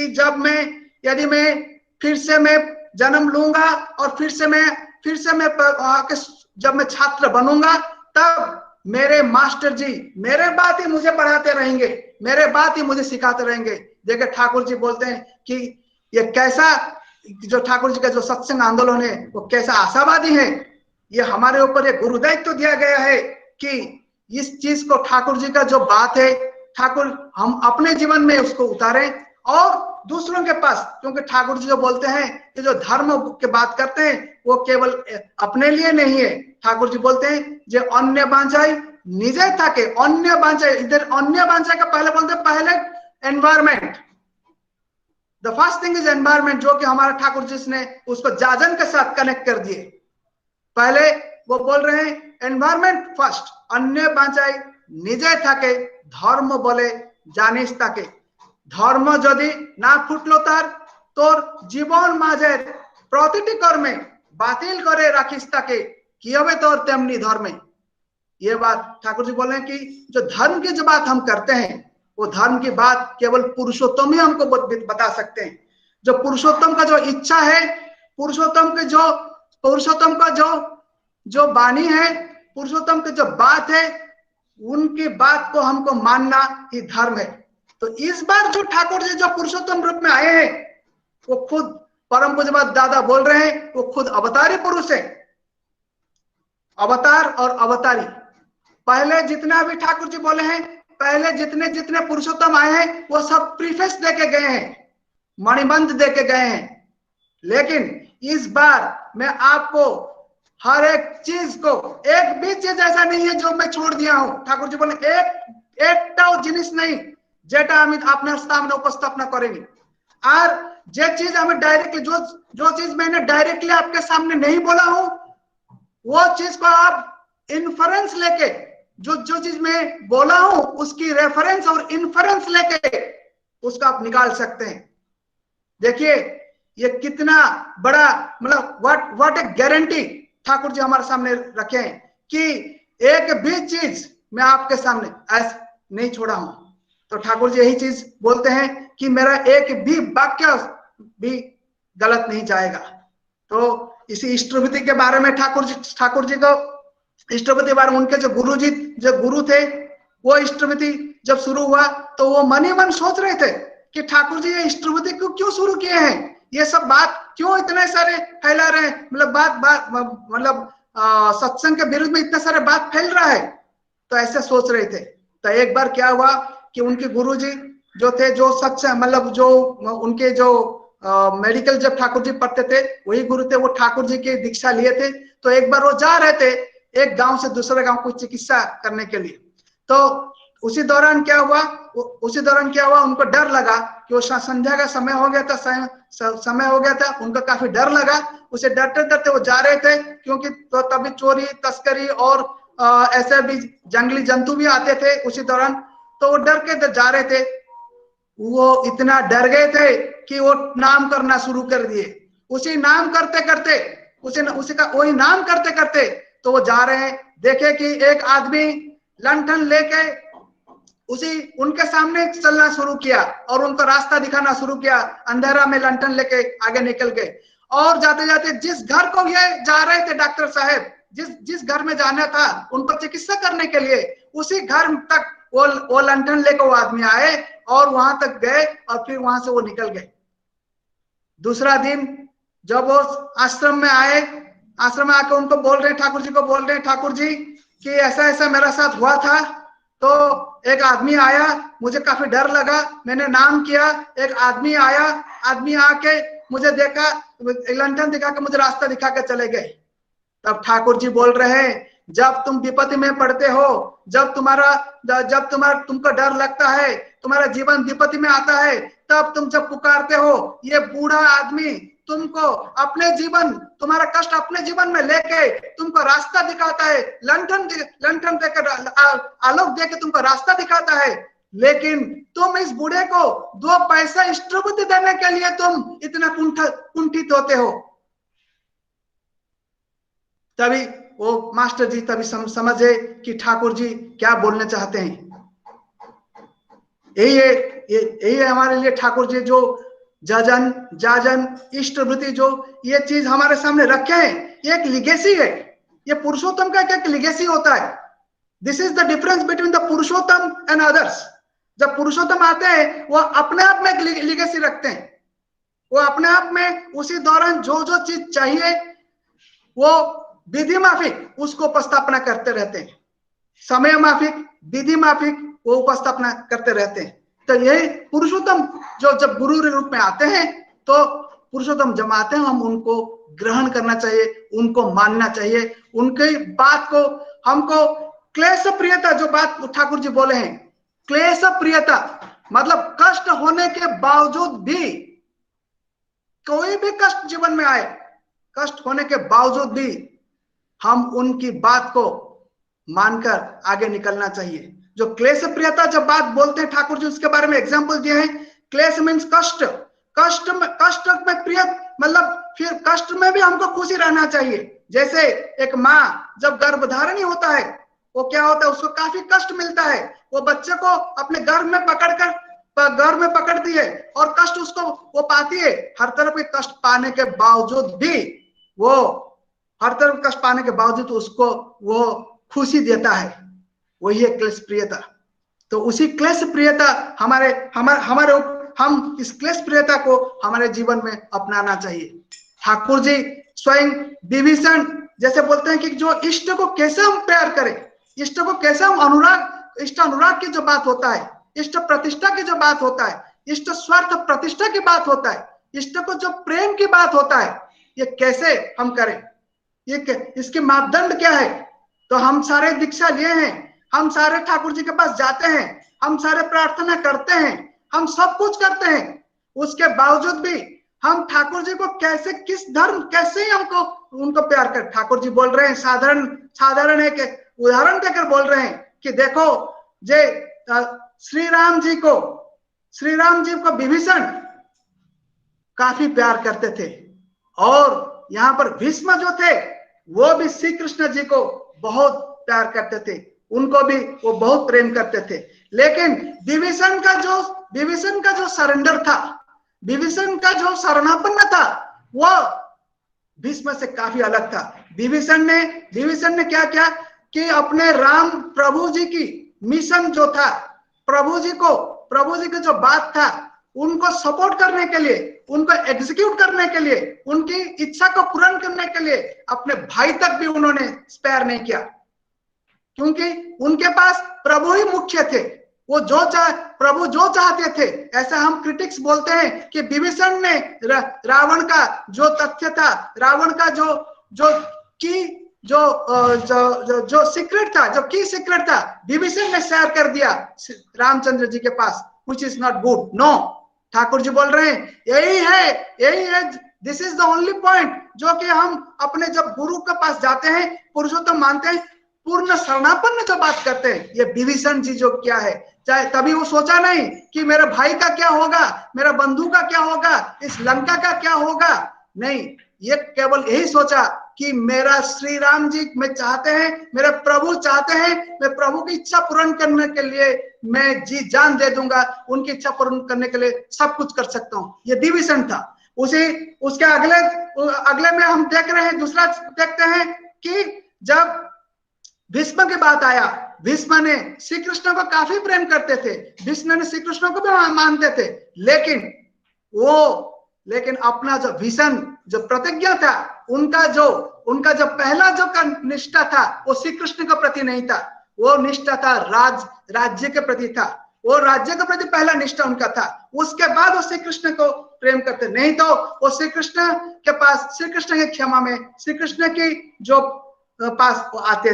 यदि मैं फिर से मैं जन्म लूंगा और फिर से मैं जब मैं छात्र बनूंगा, तब मेरे मास्टर जी मेरे बात ही मुझे पढ़ाते रहेंगे, मेरे बात ही मुझे सिखाते रहेंगे। देखिए ठाकुर जी बोलते हैं कि ये कैसा, जो ठाकुर जी का जो सत्संग आंदोलन है वो कैसा आशावादी है। ये हमारे ऊपर एक गुरुदायित्व दिया गया है कि इस चीज को, ठाकुर जी का जो बात है, ठाकुर हम अपने जीवन में उसको उतारें और दूसरों के पास, क्योंकि ठाकुर जी जो बोलते हैं कि जो धर्म की बात करते हैं वो केवल अपने लिए नहीं है। ठाकुर जी बोलते हैं जो अन्य बांचाई निजे थाके, अन्य बांचाई, इधर अन्य बांचाई का पहले बोलते हैं, पहले environment, the first thing is environment, जो कि हमारा ठाकुर जी ने उसको जाजन के साथ कनेक्ट कर दिए। पहले वो बोल रहे हैं एनवायरमेंट फर्स्ट, अन्य बांचाई निजे थाके धर्म बोले जानिस ताके। ধর্ম যদি না ফুটলো তোর জীবন মাঝের প্রতিটি কর্মে বাতিল করে রাখিস তাকে, কি হবে তোর তেমনি ধর্মে। ये बात ठाकुर जी बोल रहे हैं कि जो धर्म की जो बात हम करते हैं, वो धर्म की बात केवल पुरुषोत्तम ही हमको बता सकते हैं। जो पुरुषोत्तम का जो इच्छा है, पुरुषोत्तम का जो वाणी है, पुरुषोत्तम की जो बात है, उनकी बात को हमको मानना ही धर्म है। तो इस बार जो ठाकुर जी जो पुरुषोत्तम रूप में आए हैं, वो खुद परम पूज्यपाद दादा बोल रहे हैं, वो खुद अवतारी पुरुष है। अवतार और अवतारी, पहले जितना भी ठाकुर जी बोले हैं, पहले जितने पुरुषोत्तम आए हैं, वो सब प्रीफेस देके गए हैं, मणिबंध देके गए हैं। लेकिन इस बार मैं आपको हर एक चीज को, एक भी चीज ऐसा नहीं है जो मैं छोड़ दिया हूं। ठाकुर जी बोले एकटाও জিনিস नहीं যেটা আমি আপনার সামনে উপস্থাপনা করিনি। और जो चीज हमें डायरेक्टली, जो चीज मैंने डायरेक्टली आपके सामने नहीं बोला हूं, वो चीज को आप इन्फ्रेंस लेके जो जो चीज मैं बोला हूं उसकी रेफरेंस और इन्फरेंस लेके उसका आप निकाल सकते हैं। देखिए ये कितना बड़ा, मतलब what A guarantee Thakur ji हमारे सामने रखे हैं कि एक भी चीज मैं आपके सामने ऐसे नहीं छोड़ा हूं। तो ठाकुर जी यही चीज बोलते हैं कि मेरा एक भी वाक्य भी गलत नहीं जाएगा। तो इसी इष्टवृत्ति के बारे में ठाकुर जी को इष्टवृत्ति के बारे में उनके जो गुरु थे, वो इष्टवृत्ति जब शुरू हुआ तो वो मन ही मन सोच रहे थे कि ठाकुर जी ये इष्टवृत्ति को क्यों शुरू किए हैं, ये सब बात क्यों इतने सारे फैला रहे हैं, मतलब सत्संग के विरुद्ध में इतने सारे बात फैल रहा है। तो ऐसे सोच रहे थे। तो एक बार क्या हुआ कि उनके गुरुजी जो थे, जो सत्संग मतलब जो उनके जो मेडिकल जब ठाकुर जी पढ़ते थे वही गुरु थे, वो ठाकुर जी की दीक्षा लिए थे। तो एक बार वो जा रहे थे एक गांव से दूसरे गांव को चिकित्सा करने के लिए। तो उसी दौरान क्या हुआ उनको डर लगा कि वो संध्या का समय हो गया था, उनको काफी डर लगा। उसे डरते डरते वो जा रहे थे, क्योंकि तो तभी चोरी तस्करी और ऐसे भी जंगली जंतु भी आते थे उसी दौरान। तो वो डर के जा रहे थे, वो इतना डर गए थे कि वो नाम करना शुरू कर दिए। उसी नाम करते करते तो वो जा रहे हैं, देखे कि एक आदमी लंठन लेके उनके सामने चलना शुरू किया और उनको रास्ता दिखाना शुरू किया। अंधेरा में लंठन लेके आगे निकल गए और जाते जाते जिस घर को ये जा रहे थे डॉक्टर साहब, जिस घर में जाना था उनको चिकित्सा करने के लिए, उसी घर तक वो लंठन लेकर वो आदमी आए और वहां तक गए और फिर वहां से वो निकल गए। दूसरा दिन जब वो आश्रम में आके उनको बोल रहे, ठाकुर जी को बोल रहे, ठाकुर जी कि ऐसा ऐसा मेरा साथ हुआ था। तो एक आदमी आया, मुझे काफी डर लगा, मैंने नाम किया, एक आदमी आया, आदमी आके मुझे देखा, लंठन दिखा के मुझे रास्ता दिखा के चले गए। तब ठाकुर जी बोल रहे हैं, जब तुम विपत्ति में पड़ते हो, जब तुमको डर लगता है, तुम्हारा जीवन विपत्ति में आता है, तब तुम जब पुकारते हो, ये बूढ़ा आदमी तुमको तुम्हारा कष्ट अपने जीवन में लेके तुमको रास्ता दिखाता है, लंठन देकर आलोक देकर तुमको रास्ता दिखाता है। लेकिन तुम इस बूढ़े को 2 पैसा इष्टवृत्ति देने के लिए तुम इतना कुंठित होते हो। तभी वो मास्टर जी तभी समझे कि ठाकुर जी क्या बोलना चाहते हैं। यही है हमारे लिए ठाकुर जी जो जाजन इष्टवृत्ति जो ये चीज हमारे सामने रखे हैं, ये एक लिगेसी है। ये पुरुषोत्तम का एक लिगेसी होता है। This is the difference between the Purushottam and others. जब पुरुषोत्तम आते हैं वो अपने आप में एक लिगेसी रखते हैं, वो अपने आप में उसी दौरान जो जो चीज चाहिए वो विधि माफिक उसको उपस्थापना करते रहते हैं, समय माफिक विधि माफिक वो उपस्थापना करते रहते हैं। तो यही पुरुषोत्तम जो जब गुरु रूप में आते हैं, तो पुरुषोत्तम जब आते हैं हम उनको ग्रहण करना चाहिए, उनको मानना चाहिए, उनकी बात को हमको क्लेश प्रियता, जो बात ठाकुर जी बोले हैं, क्लेश प्रियता मतलब कष्ट होने के बावजूद भी, कोई भी कष्ट जीवन में आए, कष्ट होने के बावजूद भी हम उनकी बात को मानकर आगे निकलना चाहिए। जो क्लेश प्रियता जब बात बोलते हैं ठाकुर जी, उसके बारे में एग्जांपल दिए हैं। क्लेश मीन्स कष्ट में प्रिय मतलब फिर कष्ट में भी हमको खुशी रहना चाहिए। जैसे एक माँ जब गर्भधारणी होता है, वो क्या होता है, उसको काफी कष्ट मिलता है, वो बच्चे को अपने गर्भ में पकड़ती है और कष्ट उसको वो पाती है। हर तरफ के कष्ट पाने के बावजूद भी उसको वो खुशी देता है, वही है क्लेश प्रियता। तो उसी क्लेश प्रियता हम इस क्लेश प्रियता को हमारे जीवन में अपनाना चाहिए। ठाकुर जी स्वयं विभीषण जैसे बोलते हैं कि जो इष्ट को कैसे हम प्यार करें, इष्ट को कैसे हम इष्ट अनुराग की जो बात होता है, इष्ट प्रतिष्ठा की जो बात होता है, इष्ट स्वार्थ प्रतिष्ठा की बात होता है, इष्ट को जो प्रेम की बात होता है, ये कैसे हम करें, इसके मापदंड क्या है। तो हम सारे दीक्षा लिए हैं, हम सारे ठाकुर जी के पास जाते हैं, हम सारे प्रार्थना करते हैं, हम सब कुछ करते हैं, उसके बावजूद भी हम ठाकुर जी को कैसे हमको उनको प्यार कर। ठाकुर जी बोल रहे हैं, साधारण एक उदाहरण देकर बोल रहे हैं कि देखो जे श्री राम जी को विभीषण काफी प्यार करते थे, और यहाँ पर भीष्म जो थे वो भी श्री कृष्ण जी को बहुत प्यार करते थे, उनको भी वो बहुत प्रेम करते थे। लेकिन विभीषण का जो सरेंडर था, विभीषण का जो शरणापन्न था, वो भीष्म से काफी अलग था। विभीषण ने क्या किया कि अपने राम प्रभु जी की मिशन जो था, प्रभु जी की जो बात था, उनको सपोर्ट करने के लिए, उनको एग्जीक्यूट करने के लिए, उनकी इच्छा को पूर्ण करने के लिए अपने भाई तक भी उन्होंने स्पेयर नहीं किया, क्योंकि उनके पास प्रभु ही मुख्य थे। वो प्रभु जो चाहते थे, ऐसा हम क्रिटिक्स बोलते हैं कि विभीषण ने रावण का जो तथ्य था, रावण का जो सीक्रेट था, विभीषण ने शेयर कर दिया रामचंद्र जी के पास, which is not good। No, Thakur ji बोल रहे हैं यही है, this is the only point जो कि हम अपने जब गुरु के पास जाते हैं, पुरुषोत्तम मानते हैं, पूर्ण शरणापन्न जो बात करते हैं, ये विभीषण जी जो क्या है, चाहे तभी वो सोचा नहीं कि मेरे भाई का क्या होगा, मेरा बंधु का क्या होगा, इस लंका का क्या होगा, नहीं, ये केवल यही सोचा कि मेरा श्री राम जी में चाहते हैं, मेरे प्रभु चाहते हैं, मैं प्रभु की इच्छा पूर्ण करने के लिए मैं जी जान दे दूंगा, उनकी इच्छा पूर्ण करने के लिए सब कुछ कर सकता हूँ। ये विभीषण था। उसके अगले में हम देख रहे हैं, दूसरा देखते हैं कि जब भीष्म की बात आया, भीष्म ने श्री कृष्ण को काफी प्रेम करते थे, भीष्म ने श्री कृष्ण को भी मानते थे, लेकिन अपना जो विजन, जो प्रतिज्ञा था, उनका जो पहला जो निष्ठा था, वो श्री कृष्ण के प्रति नहीं था, वो निष्ठा था राज्य के प्रति था, वो राज्य के प्रति पहला निष्ठा उनका था। उसके बाद वो श्री कृष्ण को प्रेम करते, नहीं तो वो श्री कृष्ण के पास, श्री कृष्ण की क्षमा में, श्री कृष्ण की जो पास वो आते,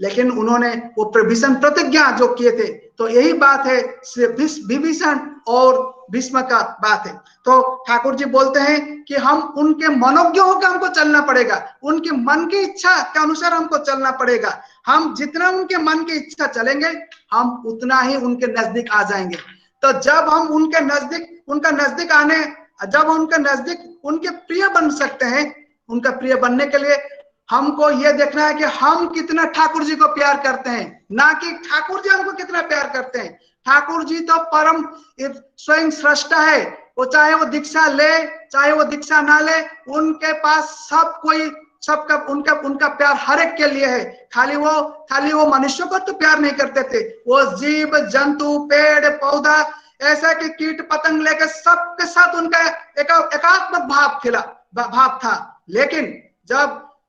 लेकिन उन्होंने वो विभीषण प्रतिज्ञा जो किए थे, तो यही बात है विभीषण और भीष्म का बात है। तो ठाकुर जी बोलते हैं कि हम उनके मनोज्ञ होकर हमको चलना पड़ेगा, उनके मन की इच्छा के अनुसार हमको चलना पड़ेगा। हम जितना उनके मन की इच्छा चलेंगे, हम उतना ही उनके नजदीक आ जाएंगे। तो जब हम उनके नजदीक उनके प्रिय बन सकते हैं, उनका प्रिय बनने के लिए हमको यह देखना है कि हम कितना ठाकुर जी को प्यार करते हैं, ना कि ठाकुर जी हमको कितना प्यार करते हैं। ठाकुर जी तो परम स्वयं सृष्टा है, वो चाहे वो दीक्षा ले चाहे वो दीक्षा ना ले, उनके पास सबका उनका प्यार हर एक के लिए है। खाली वो मनुष्यों को तो प्यार नहीं करते थे, वो जीव जंतु पेड़ पौधा ऐसा कि कीट पतंग लेकर सबके साथ उनका एकात्मक भाव था।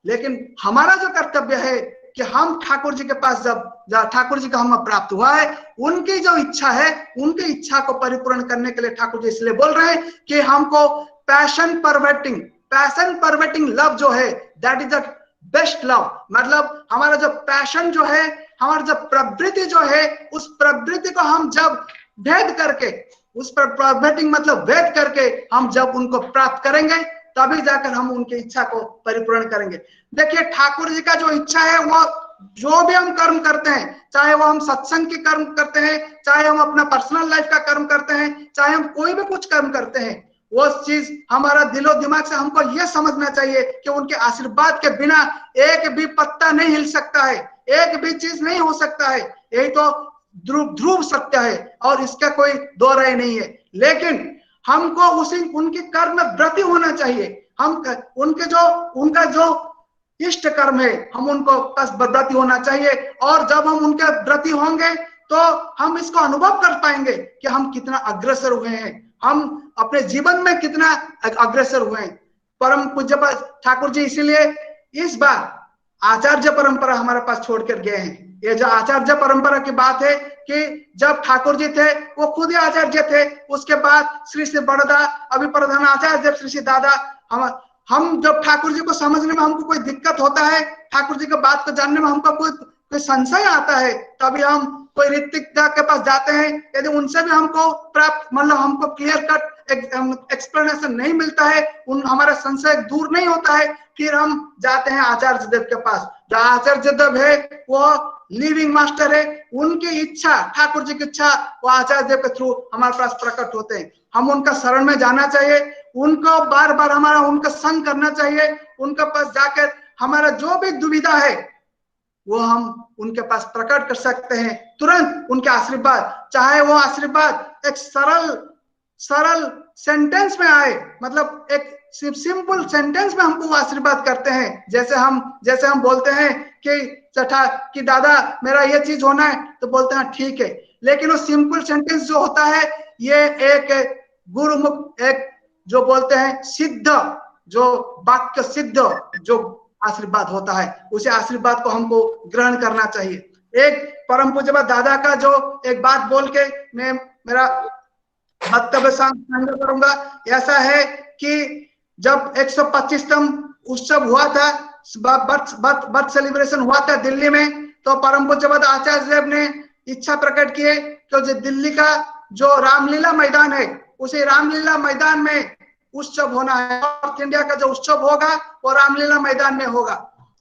लेकिन हमारा जो कर्तव्य है कि हम ठाकुर जी के पास जब ठाकुर जी का हम प्राप्त हुआ है, उनकी जो इच्छा है, उनकी इच्छा को परिपूर्ण करने के लिए ठाकुर जी इसलिए बोल रहे हैं कि हमको पैशन परवर्टिंग लव जो है, that is the best love. मतलब हमारा जो पैशन जो है, हमारा जो प्रवृत्ति जो है, उस प्रवृत्ति को हम जब भेद करके, उस पर परवर्टिंग मतलब भेद करके हम जब उनको प्राप्त करेंगे, तभी जाकर हम उनकी इच्छा को परिपूर्ण करेंगे। देखिए ठाकुर जी का जो इच्छा है, वो जो भी हम कर्म करते हैं, चाहे वो हम सत्संग के कर्म करते हैं, चाहे हम अपना पर्सनल लाइफ का कर्म करते हैं, चाहे हम कोई भी कुछ कर्म करते हैं, वो चीज हमारा दिलो दिमाग से हमको यह समझना चाहिए कि उनके आशीर्वाद के बिना एक भी पत्ता नहीं हिल सकता है, एक भी चीज नहीं हो सकता है। यही तो ध्रुव सत्य है और इसका कोई दो राय नहीं है। लेकिन हमको उनके कर्म में व्रती होना चाहिए। उनका जो इष्ट कर्म है, हम उनको बस व्रती होना चाहिए। और जब हम उनके व्रती होंगे तो हम इसको अनुभव कर पाएंगे कि हम कितना अग्रसर हुए हैं, हम अपने जीवन में कितना अग्रसर हुए हैं। परम पूज्य ठाकुर जी इसीलिए इस बार आचार्य परंपरा हमारे पास छोड़कर गए हैं। ये जो आचार्य परंपरा की बात है कि जब ठाकुर जी थे वो खुद ही आचार्य थे, उसके बाद श्री श्री बड़दा अभी प्रधान आचार्य श्री श्री दादा, हम जब ठाकुर जी को समझने में हमको कोई दिक्कत होता है, ठाकुर जी की बात को जानने में हमको कोई संशय आता है, तभी हम कोई ऋत्विक के पास जाते हैं। यदि उनसे भी हमको प्राप्त मतलब हमको क्लियर कट एक्सप्लेनेशन नहीं मिलता है, हमारा संशय दूर नहीं होता है, फिर हम जाते हैं आचार्य देव के पास। जो आचार्य देव है वो लिविंग मास्टर है, उनकी इच्छा, ठाकुर जी की इच्छा वो आचार्य देव के थ्रू हमारे पास प्रकट होते हैं। हम उनका शरण में जाना चाहिए, उनको बार बार हमारा उनका संग करना चाहिए, उनके पास जाकर हमारा जो भी दुविधा है वो हम उनके पास प्रकट कर सकते हैं, तुरंत उनके आशीर्वाद, चाहे वो आशीर्वाद एक सरल सेंटेंस में आए, मतलब एक सिंपल सेंटेंस में हमको आशीर्वाद करते हैं। जैसे हम बोलते हैं कि दादा मेरा ये चीज होना है, तो बोलते हैं ठीक है, लेकिन वो सिंपल सेंटेंस जो होता है ये एक गुरुमुख, एक जो बोलते हैं सिद्ध, जो वाक्य सिद्ध जो आशीर्वाद होता है, उसे आशीर्वाद को हमको ग्रहण करना चाहिए। एक परम पूज्य दादा का जो एक बात बोल के मैं मेरा वक्तव्य शांत करूंगा। ऐसा है कि जब 125तम उत्सव हुआ था, बर्थ सेलिब्रेशन हुआ था दिल्ली में, तो परम पूज्य आचार्य देव ने इच्छा प्रकट किए कि जो दिल्ली का जो रामलीला मैदान है, उसी रामलीला मैदान में उत्सव होना है, नॉर्थ इंडिया का जो उत्सव होगा वो रामलीला मैदान में होगा।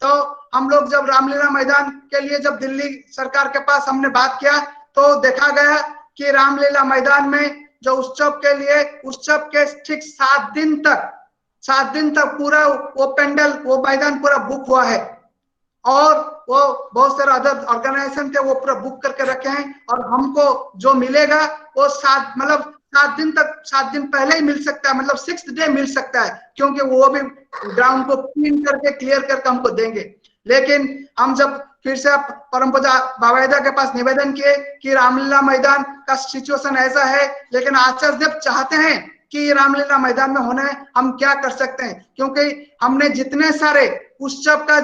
तो हम लोग जब रामलीला मैदान के लिए जब दिल्ली सरकार के पास हमने बात किया, तो देखा गया कि रामलीला मैदान में जो उत्सव के लिए, उत्सव के ठीक 7 दिन तक पूरा वो पेंडल, वो मैदान पूरा बुक हुआ है, और वो बहुत सारे अदर ऑर्गेनाइजेशन थे वो पूरा बुक करके रखे हैं, और हमको जो मिलेगा वो 7 दिन पहले ही मिल सकता है, मतलब 6th डे मिल सकता है, क्योंकि वो भी ग्राउंड को क्लीन करके क्लियर करके हमको देंगे। लेकिन हम जब फिर से परम पूज्य बाबाईदा के पास निवेदन किए कि रामलीला मैदान का सिचुएशन ऐसा है, लेकिन आचार्य देव चाहते हैं कि रामलीला मैदान में होना है, हम क्या कर सकते हैं, क्योंकि हमने जितने सारे उत्सव का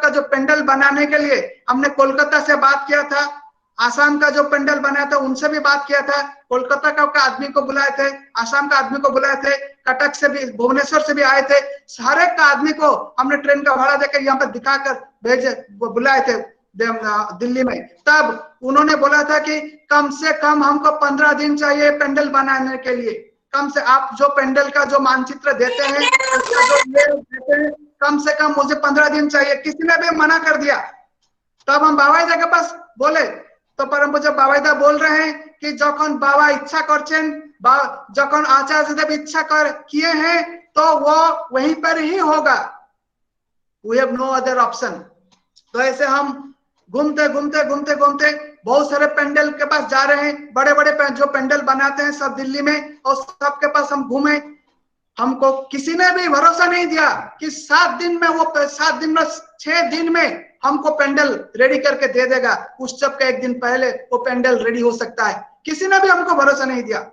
जो पेंडल बनाने के लिए हमने कोलकाता से बात किया था, आसाम का जो पेंडल बनाया था उनसे भी बात किया था, कोलकाता का आदमी को बुलाए थे, आसाम का आदमी को बुलाए थे, कटक से भी, भुवनेश्वर से भी आए थे, सारे का आदमी को हमने ट्रेन का भाड़ा देकर यहाँ पर दिखाकर बुलाए थे दिल्ली में। तब उन्होंने बोला था कि कम से कम हमको 15 दिन चाहिए पेंडल बनाने के लिए, कम से आप जो पेंडल का जो मानचित्र देते हैं, कम से कम मुझे 15 दिन चाहिए। किसी ने भी मना कर दिया। तब हम बाबाईदा के पास बोले, तो परम पूज्य बाबाईदा बोल रहे हैं कि जखन बाबा इच्छा करছেন, जखन आचार्य देव इच्छा किए हैं, तो वो वहीं पर ही होगा, we have no other option. तो ऐसे हम घूमते बहुत सारे पेंडल के पास जा रहे हैं, बड़े बड़े जो पेंडल बनाते हैं सब दिल्ली में, और सबके पास हम घूमे। हमको किसी ने भी भरोसा नहीं दिया कि 7 दिन में वो 6 दिन में हमको पेंडल रेडी करके दे देगा, उत्सव के 1 दिन पहले वो पेंडल रेडी हो सकता है। किसी ने भी हमको भरोसा नहीं दिया।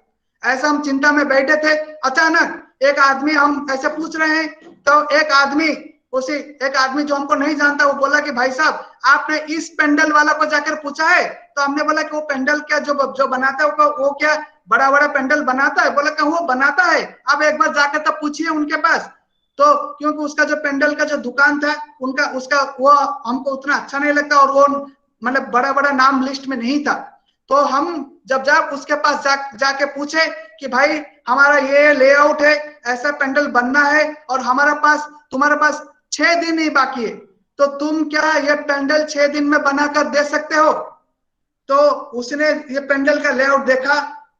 ऐसा हम चिंता में बैठे थे, अचानक एक आदमी, हम ऐसे पूछ रहे हैं, तो एक आदमी जो हमको नहीं जानता, वो बोला कि भाई साहब आपने इस पेंडल वाला को जाकर पूछा है? तो हमने बोला कि वो पेंडल क्या जो बनाता है वो क्या बड़ा बड़ा पेंडल बनाता है? बोला कि वो बनाता है, आप एक बार जाकर तब पूछिए उनके पास। तो क्योंकि उसका जो पेंडल का जो दुकान था उसका वो हमको उतना अच्छा नहीं लगता, और वो मतलब बड़ा बड़ा नाम लिस्ट में नहीं था। तो हम जब उसके पास जाके पूछे कि भाई हमारा ये लेआउट है, ऐसा पेंडल बनना है, और तुम्हारे पास 6 दिन ही बाकी है, तो तुम क्या ये पेंडल 6 दिन में बनाकर दे सकते हो? तो उसने ये पेंडल का लेआउट देखा,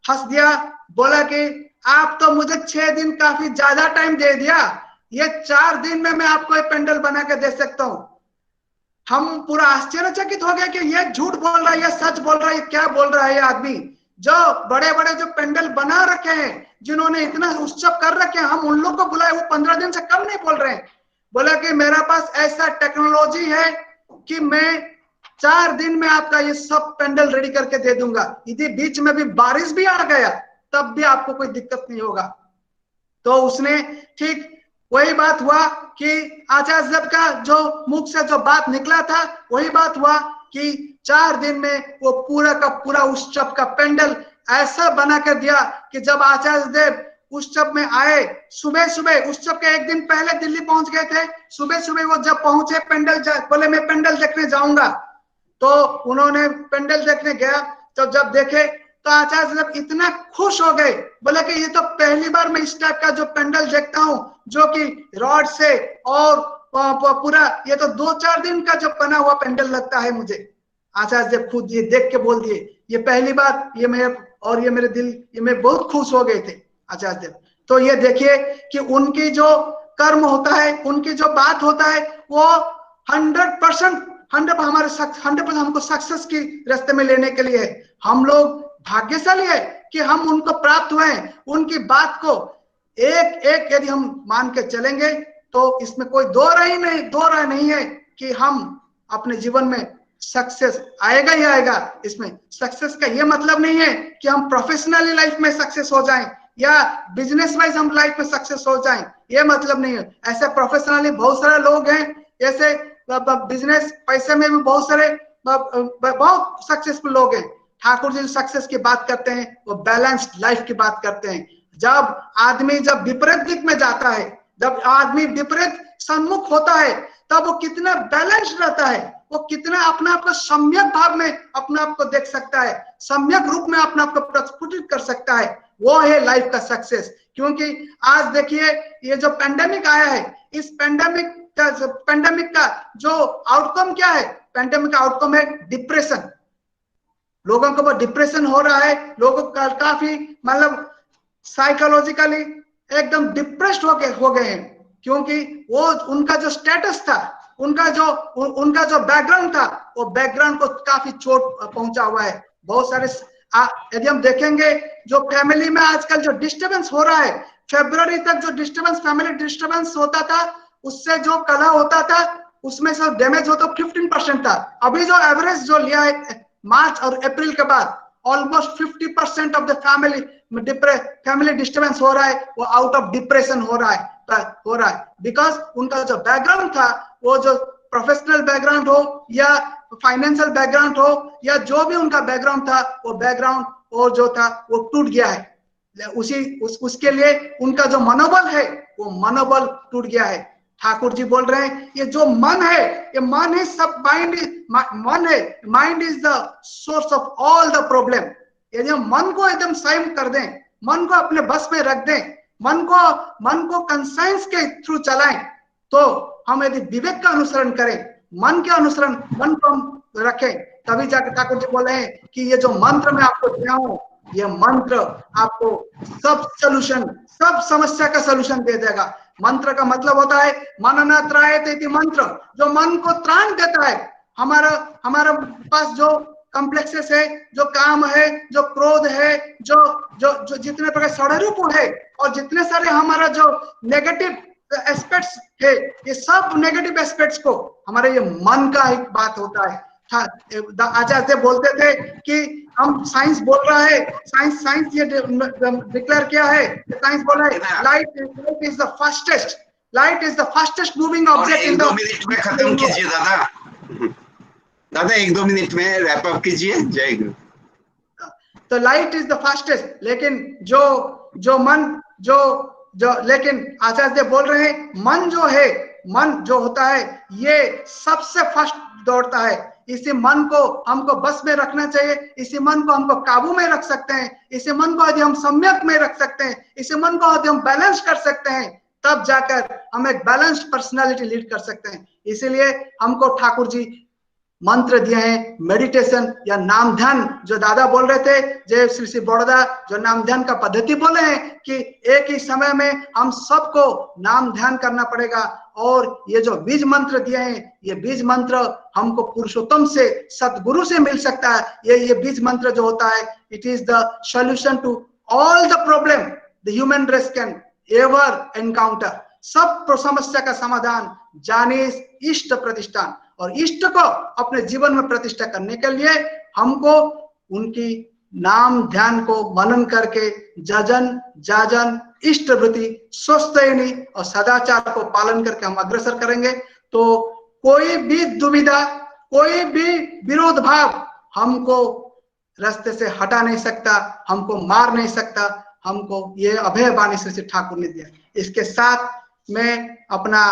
हंस दिया, बोला कि आप तो मुझे 6 दिन काफी ज्यादा टाइम दे दिया, ये 4 दिन में मैं आपको ये पेंडल बना के दे सकता हूं। हम पूरा आश्चर्यचकित हो गया कि ये झूठ बोल रहा है, ये सच बोल रहा है, क्या बोल रहा है ये आदमी? जो बड़े बड़े जो पेंडल बना रखे हैं, जिन्होंने इतना उत्सव कर रखे हैं, हम उन लोग को बुलाए, वो 15 दिन से कम नहीं बोल रहे हैं। बोला कि मेरा पास ऐसा टेक्नोलॉजी है कि मैं 4 दिन में आपका ये सब पेंडल रेडी करके दे दूंगा, यदि बीच में भी बारिश भी आ गया तब भी आपको कोई दिक्कत नहीं होगा। तो उसने ठीक वही बात हुआ कि आचार्य देव का जो मुख से जो बात निकला था वही बात हुआ कि 4 दिन में वो पूरा का पूरा उत्सव का पेंडल ऐसा बना कर दिया कि जब आचार्य देव उत्सव में आए, सुबह सुबह उत्सव के 1 दिन पहले दिल्ली पहुंच गए थे, सुबह सुबह वो जब पहुंचे बोले मैं पेंडल देखने जाऊंगा। तो उन्होंने पेंडल देखने गया, तो जब देखे तो आचार्य देव इतना खुश हो गए, बोले कि ये तो पहली बार मैं इस टाइप का जो पेंडल देखता हूँ, जो कि रॉड से और पूरा ये तो 2-4 दिन का जो बना हुआ पेंडल लगता है मुझे। आचार्य देव खुद ये देख के बोल दिए, ये पहली बार ये मेरे दिल, ये मैं बहुत खुश हो गए थे आचार्य देव। तो ये देखिए कि उनकी जो कर्म होता है, उनकी जो बात होता है, वो 100% हमारे 100% हमको सक्सेस की रास्ते में लेने के लिए है। हम लोग भाग्यशाली है कि हम उनको प्राप्त हुए हैं। उनकी बात को एक एक यदि हम मान के चलेंगे तो इसमें कोई दो राय नहीं है कि हम अपने जीवन में सक्सेस आएगा ही आएगा। इसमें सक्सेस का ये मतलब नहीं है कि हम प्रोफेशनली लाइफ में सक्सेस हो जाएं या बिजनेस वाइज हम लाइफ में सक्सेस हो जाएं, ये मतलब नहीं है। ऐसे प्रोफेशनली बहुत सारे लोग हैं, ऐसे बिजनेस पैसे में भी बहुत सारे बहुत सक्सेसफुल लोग हैं। ठाकुर जी सक्सेस की बात करते हैं, वो बैलेंस्ड लाइफ की बात करते हैं। जब आदमी जब विपरीत दिक में जाता है, जब आदमी विपरीत सम्मुख होता है, तब वो कितना बैलेंस्ड रहता है, वो कितना अपने आप को सम्यक भाव में अपने आप को देख सकता है, सम्यक रूप में अपने आप को प्रस्फुटित कर सकता है। वो है लाइफ का सक्सेस। क्योंकि आज देखिए ये जो पेंडेमिक आया है, इस पेंडेमिक का जो आउटकम क्या है? पेंडेमिक का आउटकम है डिप्रेशन। लोगों को वो डिप्रेशन हो रहा है, लोगों का काफी मतलब साइकोलॉजिकली एकदम डिप्रेस्ड हो गए हैं। क्योंकि वो उनका जो स्टेटस था, उनका जो बैकग्राउंड था, वो बैकग्राउंड को काफी चोट पहुंचा हुआ है। बहुत सारे यदि हम देखेंगे जो फैमिली में आजकल जो डिस्टर्बेंस हो रहा है, फरवरी तक जो डिस्टर्बेंस फैमिली डिस्टर्बेंस होता था, उससे जो कला होता था उसमें से डैमेज होता 15% था। अभी जो एवरेज जो लिया है मार्च और अप्रैल के बाद, almost 50% of the family disturbance हो रहा है, वो आउट ऑफ डिप्रेशन हो रहा है। बिकॉज उनका जो बैकग्राउंड था, वो जो प्रोफेशनल बैकग्राउंड हो या फाइनेंशियल बैकग्राउंड हो या जो भी उनका बैकग्राउंड था, वो बैकग्राउंड और जो था वो टूट गया है। उसके लिए उनका जो मनोबल है, वो मनोबल टूट गया है। ठाकुर जी बोल रहे हैं ये जो मन है, ये मन ही सब mind is the source of all the problem. यदि हम मन को एकदम संयम कर दें, मन को अपने बस में रख दें, मन को कंसाइंस के थ्रू चलाएं, तो हम यदि विवेक का अनुसरण करें, मन को हम रखें, तभी जाकर ठाकुर जी बोले हैं कि ये जो मंत्र मैं आपको दिया हूं, ये मंत्र आपको सब सोल्यूशन, सब समस्या का सोल्यूशन दे देगा। मंत्र का मतलब होता है मनना त्रायते इति मंत्र, जो मन को त्राण देता है। हमारा पास जो कॉम्प्लेक्सेस है, जो काम है, जो क्रोध है, जो जितने प्रकार षड्रूप है और जितने सारे हमारा जो नेगेटिव एस्पेक्ट्स है, ये सब नेगेटिव एस्पेक्ट्स को हमारे ये मन का एक बात होता है। आचार्य बोलते थे कि हम साइंस बोल रहा है, साइंस ये डिक्लेयर किया है, साइंस बोल रहा है light is the fastest moving object in the. 1-2 minute में खत्म कीजिए दादा 1-2 मिनट में रैप अप कीजिए। जय गुरु। तो लाइट इज द फास्टेस्ट, लेकिन जो मन लेकिन आचार्य बोल रहे हैं मन जो होता है, ये सबसे फास्ट दौड़ता है। इसी मन को हमको बस में रखना चाहिए, इसी मन को हमको काबू में रख सकते हैं, इसी मन को यदि हम सम्यक में रख सकते हैं, इसी मन को यदि हम बैलेंस कर सकते हैं, तब जाकर हम एक बैलेंस्ड पर्सनालिटी लीड कर सकते हैं। इसीलिए हमको ठाकुर जी मंत्र दिए हैं, मेडिटेशन या नाम ध्यान, जो दादा बोल रहे थे, जय श्री श्री बड़ौदा, जो नाम ध्यान का पद्धति बोले हैं कि एक ही समय में हम सबको नाम ध्यान करना पड़ेगा। और ये जो बीज मंत्र दिए हैं, ये बीज मंत्र हमको पुरुषोत्तम से, सतगुरु से मिल सकता है। ये बीज मंत्र जो होता है, it is the solution to all the problem the human race can ever encounter. सब समस्या का समाधान जानिस इष्ट प्रतिष्ठान, और इष्ट को अपने जीवन में प्रतिष्ठा करने के लिए हमको उनकी नाम ध्यान को मनन करके जजन जाजन इष्ट वृत्ति स्वस्थयनी और सदाचार को पालन करके हम अग्रसर करेंगे। तो कोई भी दुविधा, कोई भी विरोध भाव हमको रास्ते से हटा नहीं सकता, हमको मार नहीं सकता। हमको ये अभय वाणी श्री ठाकुर ने दिया। इसके साथ मैं अपना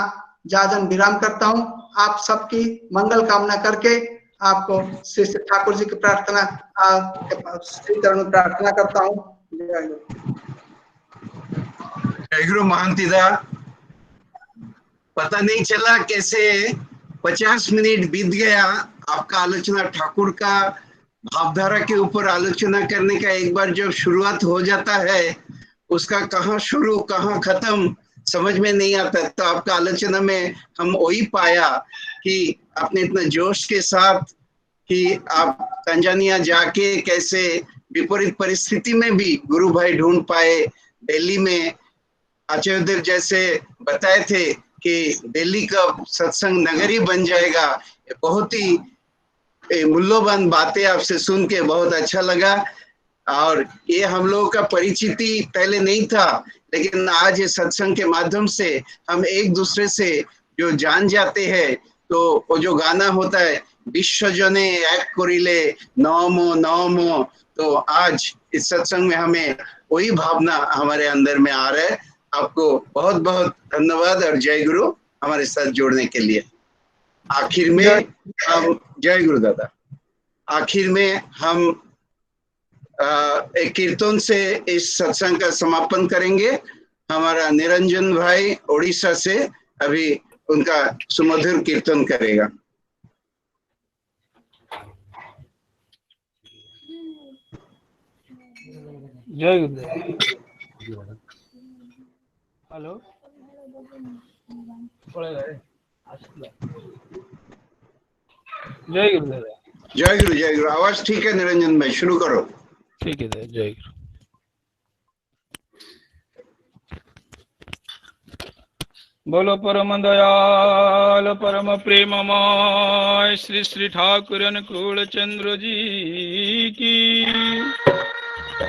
जाजन विराम करता हूं। आप सबकी मंगल कामना करके आपको श्री ठाकुर जी की प्रार्थना करता हूं। जय गुरु महांती दा। पता नहीं चला कैसे 50 मिनट बीत गया। आपका आलोचना ठाकुर का भावधारा के ऊपर आलोचना करने का एक बार जब शुरुआत हो जाता है, उसका कहाँ शुरू कहाँ खत्म समझ में नहीं आता। तो आपका आलोचना में हम वही पाया कि आपने इतना जोश के साथ कि आप तंजानिया जाके कैसे विपरीत परिस्थिति में भी गुरु भाई ढूंढ पाए। दिल्ली में आचार्यदेव जैसे बताए थे कि दिल्ली का सत्संग नगरी बन जाएगा। बहुत ही मूल्यवान बातें आपसे सुन के बहुत अच्छा लगा। और ये हम लोगों का परिचिति पहले नहीं था, लेकिन आज ये सत्संग के माध्यम से हम एक दूसरे से जो जान जाते हैं। तो वो जो गाना होता है विश्व जने एक करिले नमो नमो, तो आज इस सत्संग में हमें वही भावना हमारे अंदर में आ रहा है। आपको बहुत बहुत धन्यवाद और जय गुरु हमारे साथ जोड़ने के लिए। आखिर में हम जय गुरु दादा। आखिर में हम एक कीर्तन से इस सत्संग का समापन करेंगे। हमारा निरंजन भाई ओडिशा से अभी उनका सुमधुर कीर्तन करेगा। जय गुरुदेव। हेलो जय गुरुदेव। जय गुरु जय गुरु। आवाज ठीक है निरंजन भाई, शुरू करो। ठीक है जय गुरु। बोलो परम दयाल परम प्रेममय श्री श्री ठाकुर अनुकूल चंद्र जी की।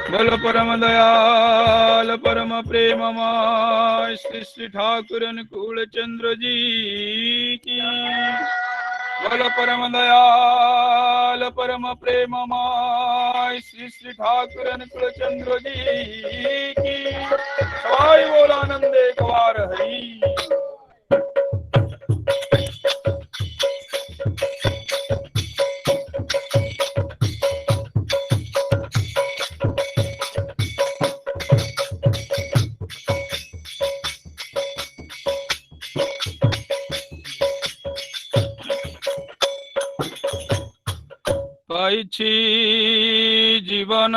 बोलो परम दयाल परम प्रेममय श्री श्री ठाकुर अनुकूल चंद्र जी की। बोलो परम दयाल परम प्रेममय श्री श्री ठाकुर अनुकूल चंद्र जी की। सवाई बोल आनंदे कवार हरि। পাইছি জীবন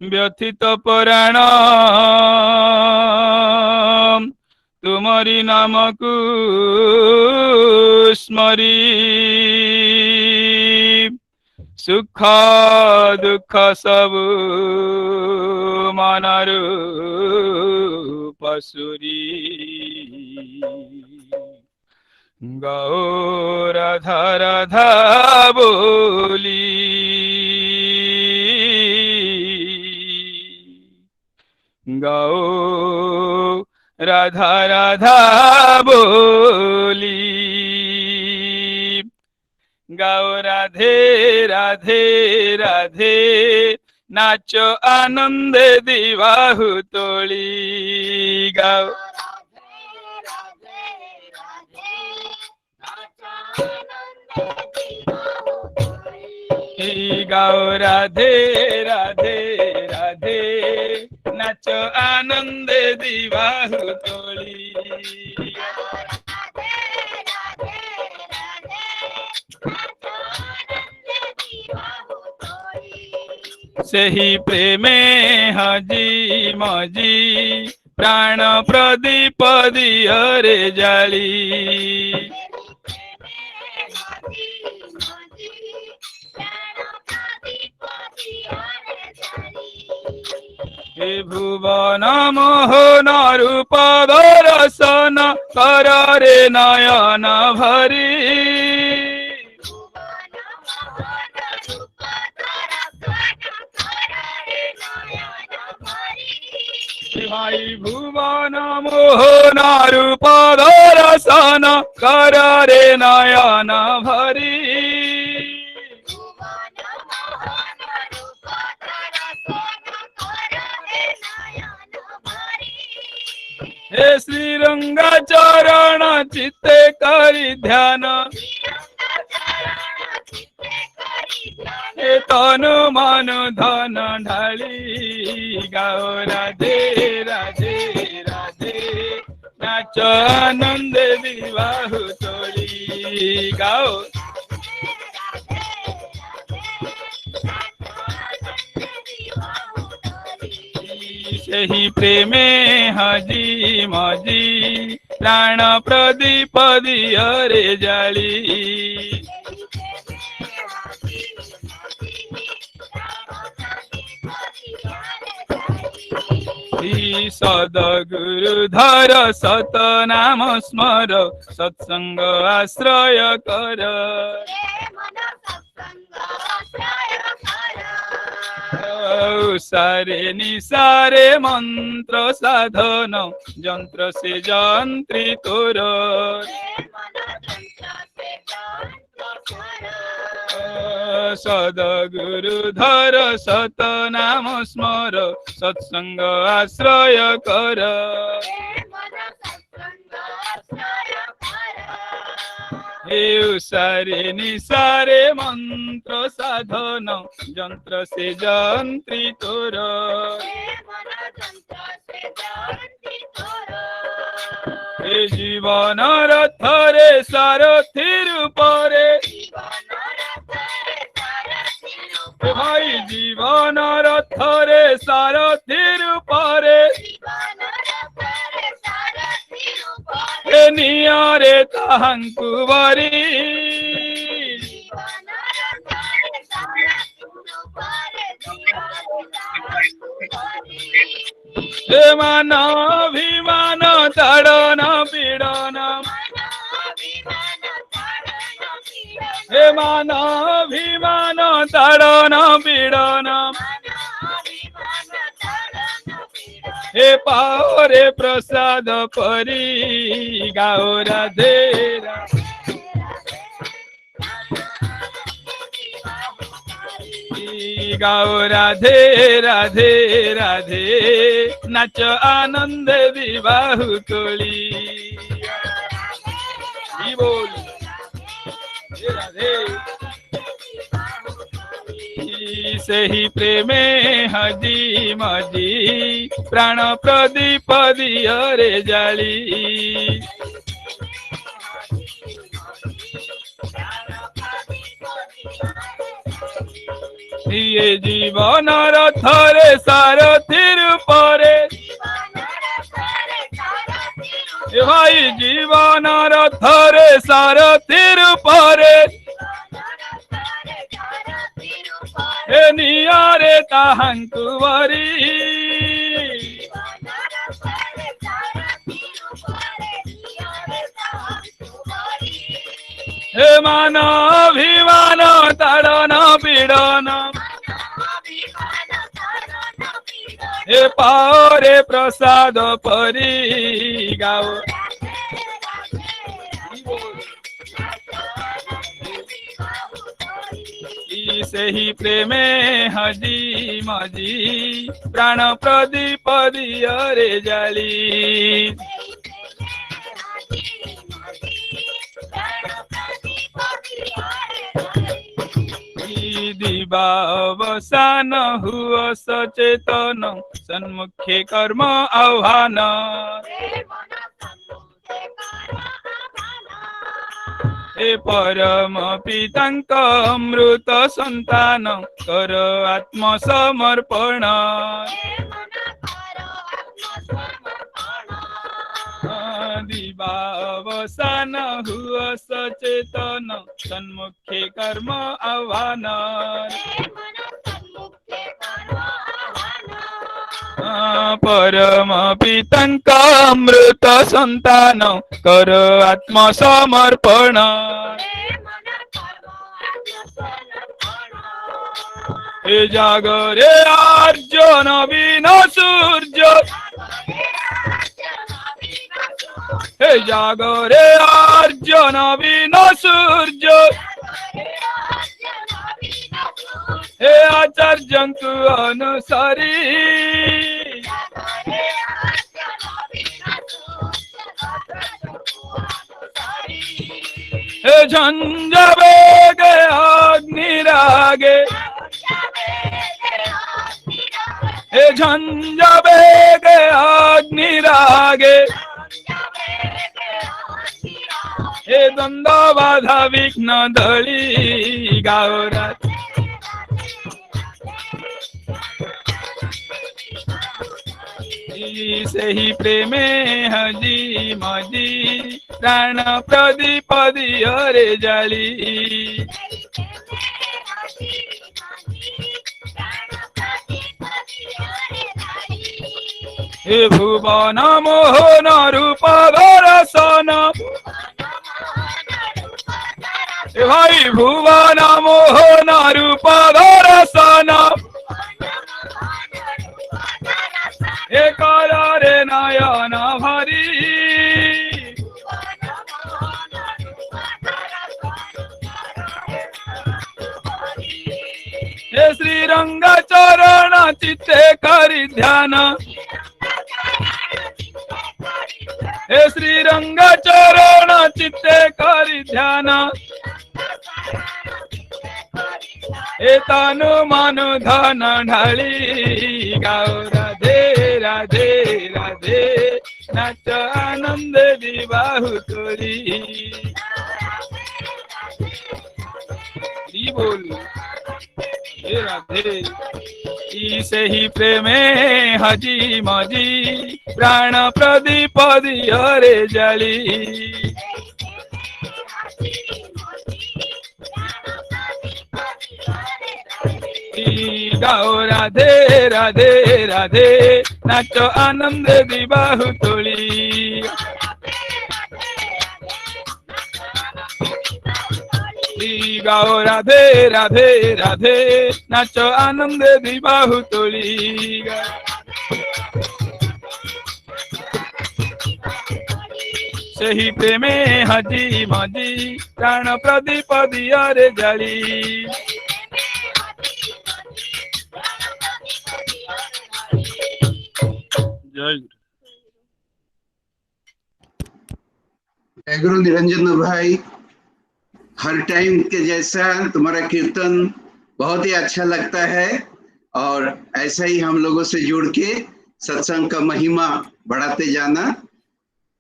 ব্যথিত পরাণ তুমরি নামকু স্মরি। সুখ দুঃখ সবু মনরু পশুরি। গাও রাধা রাধা বলি গাও রাধা রাধা বলি গাও রাধে রাধে রাধে নাচ আনন্দে দিবাহু তোলি গাও গাও রাধে রাধে রাধে নাচ আনন্দে দিবাহু তোলি। ସେହି ପ୍ରେମେ ହଜି ମଜି ପ୍ରାଣ ପ୍ରଦୀପ ଦିଅରେ ଜାଳି। हे भुवन मोहन रूप दर्शन कर रे नयन भरी। भाई भुवन मोहन रूप दर्शन कर रे नयन भरी। हे श्रीरंग चरण चित्ते करी ध्यान। हे तनु मन धन ढाली गाओ राधे राधे राधे नाच आनंद विवाह तोड़ी गाओ सही प्रेमे हजी मजी प्राण प्रदीप दियरे जाली सदगुरुधर सतनाम स्मर सत्संग आश्रय कर सारे निसारे मंत्र साधन जंत्र से जंत्री तोर सदगुरुधर सतनाम स्मर सत्संग आश्रय कर हे सारे निसारे मंत्र साधन जंत्र से जंत्री तोर हे जीवन रथरे सारथी रूपरे भाई जीवन रथरे सारथी रूपरे नियारे ताहंकु बरी हे मान अभिमान ताड़न पीड़न हे मान अभिमान ताड़न पीड़न हे पाओरे प्रसाद परी गाओ राधे गाओ राधे राधे राधे नाच आनंद विवाह तोड़ी बोल राधे सही प्रेमे हजी मजी प्राण प्रदीप दियरे जाली ये जीवन रथरे सारथी रूपरे भाई जीवन रथरे सारथी रूपरे हे नियारे ताहंकु बरी हे मान अभिमान ताड़न पीड़न हे पाओरे प्रसाद परी गाओ सही प्रेमे हजी मजी प्राण प्रदीप दियरे जाली दिवावसान हुआ सचेतन सन्मुखे कर्म आह्वान हे परम पितांक अमृत संतान कर आत्म समर्पण दिवावसान हुआ सचेतन सन्मुखे कर्म आह्वान परम पितांक अमृत संतान कर आत्म समर्पण हे जागरे आर्य नवीन सूर्य हे जागरे आर्य नवीन सूर्य हे आचार्यंकु अनुसारी हे झंझ बेगे अग्नि रागे हे झंझ बेगे अग्नि रागे द्वंद्व बाधा विघ्न धली गाओ राधे से ही प्रेमे हजी मजी प्राण प्रदीप दियरे जाली हे भुवन मोहन रूप दर्शन भाई भुवन मोहन रूप दर्शन एक रे नयन भरी हे श्रीरंग चरण चित्ते करि ध्यान हे श्रीरंग चरण चित्ते करि ध्यान हे तनु मनु धन ढाली गाओ राधे राधे राधे नाच आनंद विवाह तोरी बोल हे राधे से ही प्रेमे हजी मजी प्राण प्रदीप दियरे जाली गाओ राधे राधे राधे नाच आनंद विवाह तोली गाओ राधे राधे राधे नाच आनंद विवाह तोली सही प्रेमे हजी मजी प्राण प्रदीप दियरे जाली जय गुरु निरंजन भाई, हर टाइम के जैसा तुम्हारा कीर्तन बहुत ही अच्छा लगता है और ऐसा ही हम लोगों से जुड़ के सत्संग का महिमा बढ़ाते जाना।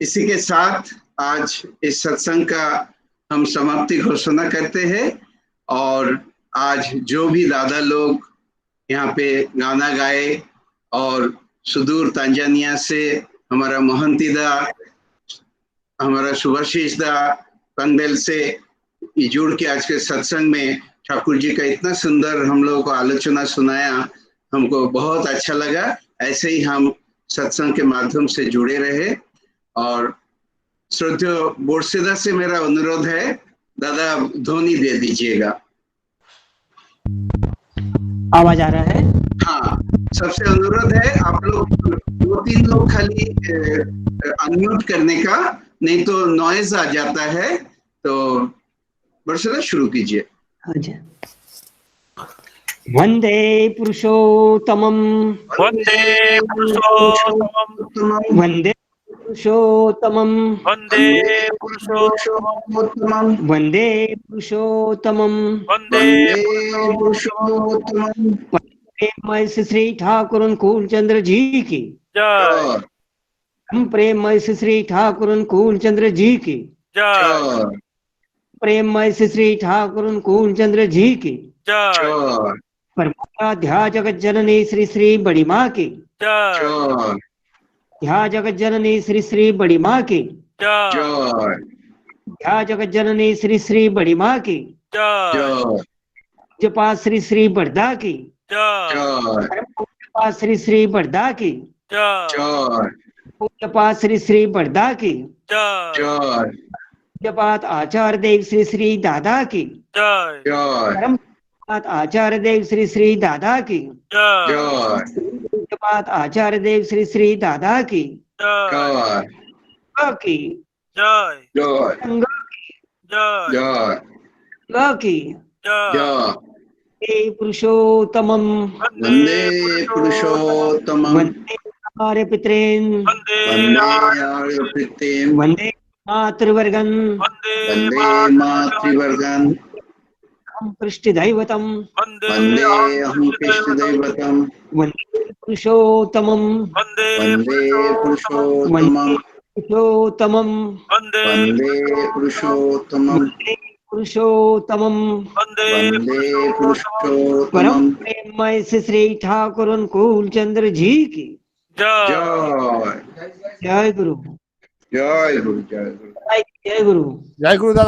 इसी के साथ आज इस सत्संग का हम समाप्ति घोषणा करते हैं और आज जो भी दादा लोग यहाँ पे गाना गाए और सुदूर तांजानिया से हमारा मोहंती दा, हमारा सुभाषिष दा पंडेल से जुड़ के आज के सत्संग में ठाकुर जी का इतना सुंदर हम लोगों को आलोचना सुनाया, हमको बहुत अच्छा लगा। ऐसे ही हम सत्संग के माध्यम से जुड़े रहे और श्रोत्य बोरसेदा से मेरा अनुरोध है, दादा ध्वनि दे दीजिएगा। आवाज आ रहा है? हाँ, सबसे अनुरोध है आप लोग 2-3 लोग खाली अनम्यूट करने का, नहीं तो नॉइज आ जाता है। तो बरसला शुरू कीजिए। वंदे पुरुषोत्तमं वंदे पुरुषोत्तमं वंदे पुरुषोत्तमं वंदे पुरुषोत्तमं वंदे पुरुषोत्तमं वंदे पुरुषोत्तमं। प्रेम से श्री ठाकुर अनुकूल चंद्र जी की जय, प्रेम से श्री ठाकुर अनुकूल चंद्र जी की जय, प्रेम से श्री ठाकुर अनुकूल चंद्र जी की जय, परमाध्या जगत जननी श्री श्री बड़ी माँ की जय, ध्या जगत जननी श्री श्री बड़ी माँ की जय, ध्या जगत जननी श्री श्री बड़ी माँ की जय, जपा श्री श्री बड़दा की जय, जपा श्री श्री बड़दा की जय, जपा श्री श्री बड़दा की जय, जपात आचार्य देव श्री श्री दादा की जय, परम आचार्य देव श्री श्री दादा की जय, जपात आचार्य देव श्री श्री दादा की जय, की जय, जय जय, जय की जय, हे पुरुषोत्तमं वंदे पुरुषोत्तमं वंदे आर्य पितॄन् वंदे आर्य पितॄन् वंदे मातृवर्गं वंदे मातृवर्गं अहं कृष्णदैवतं वंदे अहं कृष्णदैवतं वंदे पुरुषोत्तमं वंदे वंदे पुरुषोत्तमं पुरुषोत्तमम् वंदे वंदे पुरुषोत्तमम् पुरुषोत्तमम् वंदे वंदे परम पुरुषोत्तमम् प्रेममय श्री ठाकुर अनुकूल चंद्र जी की जय जय जय गुरु जय गुरु जय गुरु जय गुरु। जय गुरुदास।